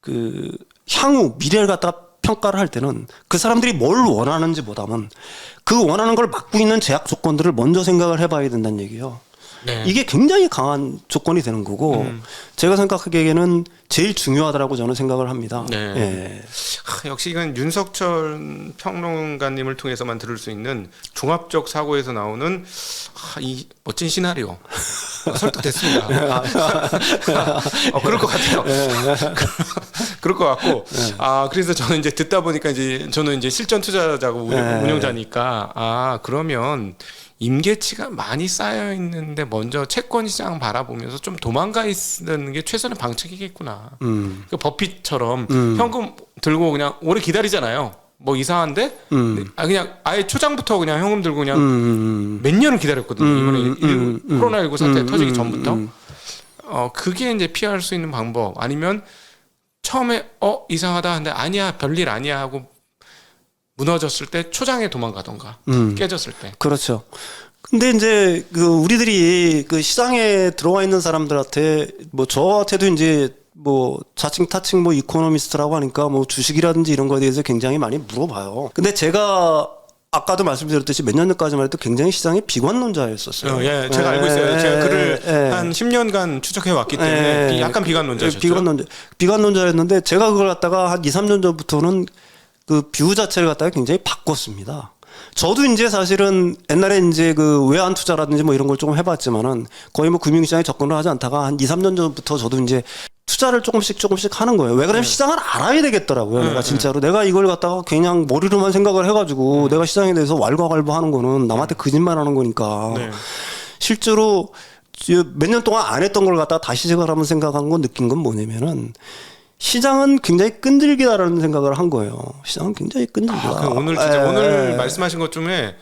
S2: 그 향후 미래를 갖다가 평가를 할 때는 그 사람들이 뭘 원하는지 보다는 그 원하는 걸 막고 있는 제약 조건들을 먼저 생각을 해봐야 된다는 얘기예요.
S1: 네.
S2: 이게 굉장히 강한 조건이 되는 거고 제가 생각하기에는 제일 중요하다라고 저는 생각을 합니다.
S1: 네.
S2: 예.
S1: 역시 이건 윤석철 평론가님을 통해서만 들을 수 있는 종합적 사고에서 나오는 이 멋진 시나리오. 설득됐습니다. 그럴 것 같아요. 그럴 것 같고, 그래서 저는 이제 듣다 보니까 이제 저는 이제 실전 투자자고 운용자니까, 그러면 임계치가 많이 쌓여 있는데 먼저 채권 시장 바라보면서 좀 도망가 있는 게 최선의 방책이겠구나. 그 버핏처럼 현금 들고 그냥 오래 기다리잖아요. 뭐 이상한데 그냥 아예 초장부터 그냥 현금 들고 그냥 몇 년을 기다렸거든요. 이번에 코로나19 사태 터지기 전부터. 그게 이제 피할 수 있는 방법. 아니면 처음에 이상하다 근데 아니야 별일 아니야 하고 무너졌을 때 초장에 도망가던가 깨졌을 때.
S2: 그렇죠. 근데 이제 그 우리들이 그 시장에 들어와 있는 사람들한테 뭐 저한테도 이제 뭐 자칭 타칭 뭐 이코노미스트라고 하니까 뭐 주식이라든지 이런 거에 대해서 굉장히 많이 물어봐요. 근데 제가 아까도 말씀드렸듯이 몇 년 전까지만 해도 굉장히 시장의 비관론자였었어요.
S1: 예, 제가 알고 있어요. 제가 그를 한 10년간 추적해 왔기 때문에 약간 비관론자셨죠.
S2: 비관론자였는데 제가 그걸 갖다가 한 2, 3년 전부터는 그 뷰 자체를 갖다가 굉장히 바꿨습니다. 저도 이제 사실은 옛날에 이제 그 외환 투자라든지 뭐 이런 걸 조금 해봤지만은 거의 뭐 금융시장에 접근을 하지 않다가 한 2, 3년 전부터 저도 이제 투자를 조금씩 하는 거예요. 왜 그러면 시장을 알아야 되겠더라고요. 내가 진짜로. 내가 이걸 갖다가 그냥 머리로만 생각을 해가지고 내가 시장에 대해서 왈가왈부하는 거는 남한테 거짓말하는 거니까.
S1: 네.
S2: 실제로 몇 년 동안 안 했던 걸 갖다가 다시 생각하면 생각한 건 느낀 건 뭐냐면은 시장은 굉장히 끈질기다라는 생각을 한 거예요. 시장은 굉장히 끈질기다.
S1: 오늘 진짜 오늘 말씀하신 것 중에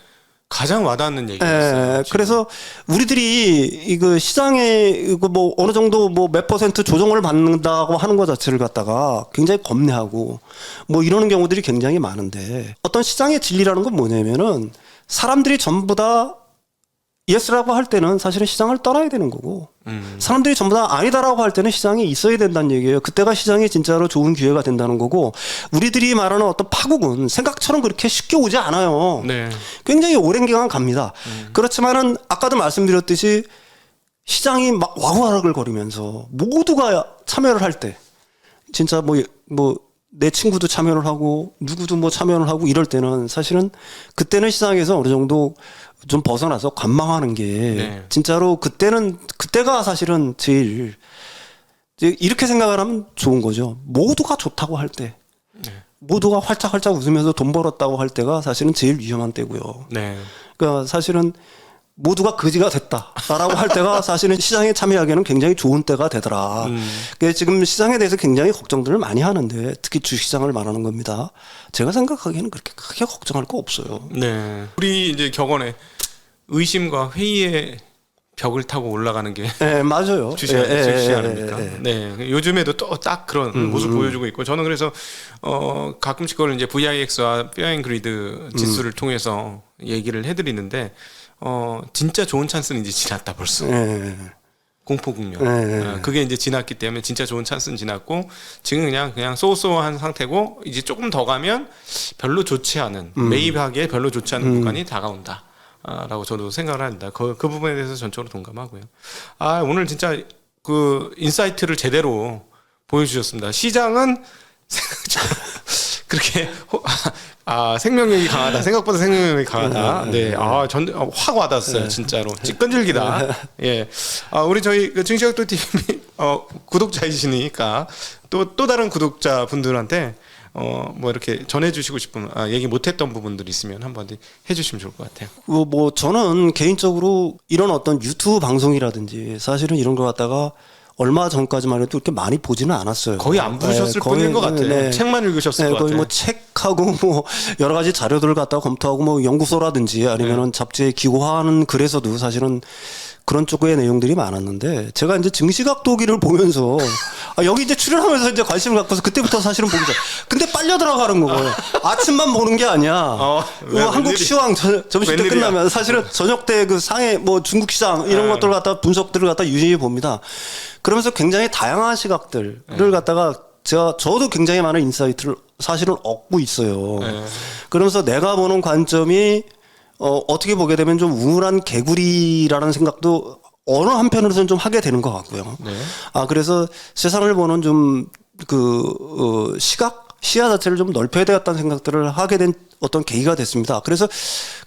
S1: 가장 와닿는 얘기였어요.
S2: 그래서 우리들이 이거 시장에 이거 뭐 어느 정도 뭐 몇 퍼센트 조정을 받는다고 하는 것 자체를 갖다가 굉장히 겁내하고 뭐 이러는 경우들이 굉장히 많은데 어떤 시장의 진리라는 건 뭐냐면은 사람들이 전부 다 예스라고 할 때는 사실은 시장을 따라야 되는 거고 사람들이 전부 다 아니다라고 할 때는 시장이 있어야 된다는 얘기예요. 그때가 시장이 진짜로 좋은 기회가 된다는 거고 우리들이 말하는 어떤 파국은 생각처럼 그렇게 쉽게 오지 않아요.
S1: 네.
S2: 굉장히 오랜 기간 갑니다. 그렇지만은 아까도 말씀드렸듯이 시장이 막 와우와락을 거리면서 모두가 참여를 할 때 진짜 뭐 내 친구도 참여를 하고 누구도 뭐 참여를 하고 이럴 때는 사실은 그때는 시장에서 어느 정도 좀 벗어나서 관망하는 게 진짜로 그때가 사실은 제일 이렇게 생각을 하면 좋은 거죠. 모두가 좋다고 할 때, 모두가 활짝활짝 웃으면서 돈 벌었다고 할 때가 사실은 제일 위험한 때고요.
S1: 네.
S2: 그러니까 사실은 모두가 거지가 됐다라고 할 때가 사실은 시장에 참여하기에는 굉장히 좋은 때가 되더라. 그래서 지금 시장에 대해서 굉장히 걱정들을 많이 하는데 특히 주식시장을 말하는 겁니다. 제가 생각하기에는 그렇게 크게 걱정할 거 없어요.
S1: 네. 우리 이제 격언에 의심과 회의의 벽을 타고 올라가는 게
S2: 맞아요.
S1: 주식 아닙니까? 네. 요즘에도 또 딱 그런 모습 보여주고 있고 저는 그래서 가끔씩 그걸 이제 VIX와 Fear and Greed 지수를 통해서 얘기를 해드리는데 진짜 좋은 찬스는 이제 지났다 벌써. 공포 국면. 그게 이제 지났기 때문에 진짜 좋은 찬스는 지났고 지금 그냥 쏘쏘한 상태고 이제 조금 더 가면 별로 좋지 않은 매입하기에 별로 좋지 않은 구간이 다가온다. 라고 저도 생각을 합니다. 그 부분에 대해서 전적으로 동감하고요. 오늘 진짜 그 인사이트를 제대로 보여주셨습니다. 시장은 그렇게 생명력이 강하다. 생각보다 생명력이 강하다. 네, 확 와닿았어요, 진짜로. 끈질기다. 예, 우리 저희 그 증시각도 TV 구독자이시니까 또 다른 구독자 분들한테 뭐 이렇게 전해주시고 싶은 얘기 못했던 부분들이 있으면 한번 해주시면 좋을 것 같아요.
S2: 뭐 저는 개인적으로 이런 어떤 유튜브 방송이라든지 사실은 이런 걸 갖다가 얼마 전까지만 해도 이렇게 많이 보지는 않았어요.
S1: 거의 안 보셨을
S2: 거의,
S1: 뿐인 것 같아요.
S2: 네.
S1: 책만 읽으셨을 것
S2: 거의
S1: 같아요.
S2: 뭐 책하고 뭐 여러 가지 자료들을 갖다가 검토하고 뭐 연구소라든지 아니면은 잡지에 기고하는 글에서도 사실은 그런 쪽의 내용들이 많았는데 제가 이제 증시각도기를 보면서 여기 이제 출연하면서 이제 관심을 갖고서 그때부터 사실은 보기 시작. 근데 빨려 들어가는 거예요. 아침만 보는 게 아니야. 한국 시황 점심 때 끝나면 사실은 저녁 때 그 상해 뭐 중국 시장 이런 것들을 갖다 분석들을 갖다 유심히 봅니다. 그러면서 굉장히 다양한 시각들을 갖다가 저도 굉장히 많은 인사이트를 사실은 얻고 있어요. 그러면서 내가 보는 관점이 어떻게 보게 되면 좀 우물한 개구리라는 생각도 어느 한편으로서는 좀 하게 되는 것 같고요.
S1: 네.
S2: 그래서 세상을 보는 좀 시야 자체를 좀 넓혀야 되겠다는 생각들을 하게 된 어떤 계기가 됐습니다. 그래서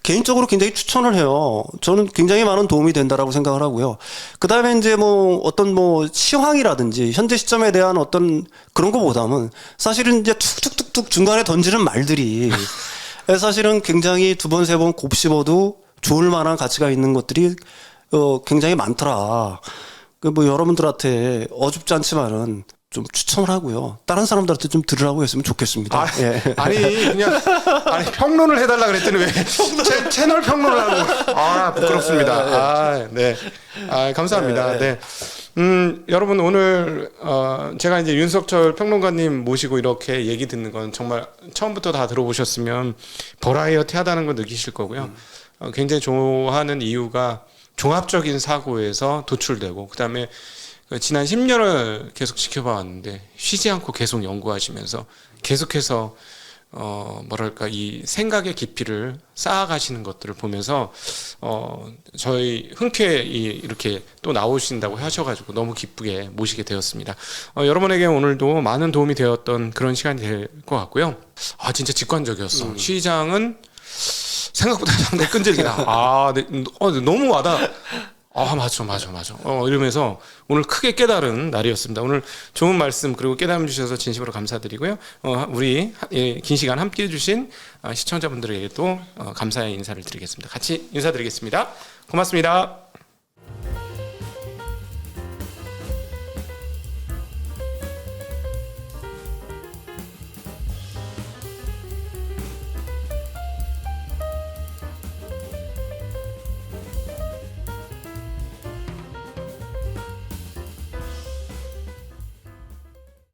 S2: 개인적으로 굉장히 추천을 해요. 저는 굉장히 많은 도움이 된다라고 생각을 하고요. 그 다음에 이제 뭐 어떤 뭐 시황이라든지 현재 시점에 대한 어떤 그런 거보다는 사실은 이제 툭툭툭툭 중간에 던지는 말들이 사실은 굉장히 두 번, 세 번 곱씹어도 좋을 만한 가치가 있는 것들이 굉장히 많더라. 뭐 여러분들한테 어줍지 않지만은 좀 추천을 하고요. 다른 사람들한테 좀 들으라고 했으면 좋겠습니다.
S1: 아니 평론을 해달라 그랬더니 왜 채널 평론을 하고 부끄럽습니다. 네. 감사합니다. 네. 여러분 오늘 제가 이제 윤석철 평론가님 모시고 이렇게 얘기 듣는 건 정말 처음부터 다 들어보셨으면 버라이어티하다는 걸 느끼실 거고요. 굉장히 좋아하는 이유가 종합적인 사고에서 도출되고 그다음에 지난 10년을 계속 지켜봐 왔는데 쉬지 않고 계속 연구하시면서 계속해서 뭐랄까 이 생각의 깊이를 쌓아가시는 것들을 보면서 저희 흔쾌히 이렇게 또 나오신다고 하셔가지고 너무 기쁘게 모시게 되었습니다. 여러분에게 오늘도 많은 도움이 되었던 그런 시간이 될 것 같고요. 진짜 직관적이었어. 시장은 생각보다 상당히 끈질기다. 네, 너무 와닿아. 맞아. 이러면서 오늘 크게 깨달은 날이었습니다. 오늘 좋은 말씀 그리고 깨달음 주셔서 진심으로 감사드리고요. 우리 긴 시간 함께 해주신 시청자분들에게도 감사의 인사를 드리겠습니다. 같이 인사드리겠습니다. 고맙습니다.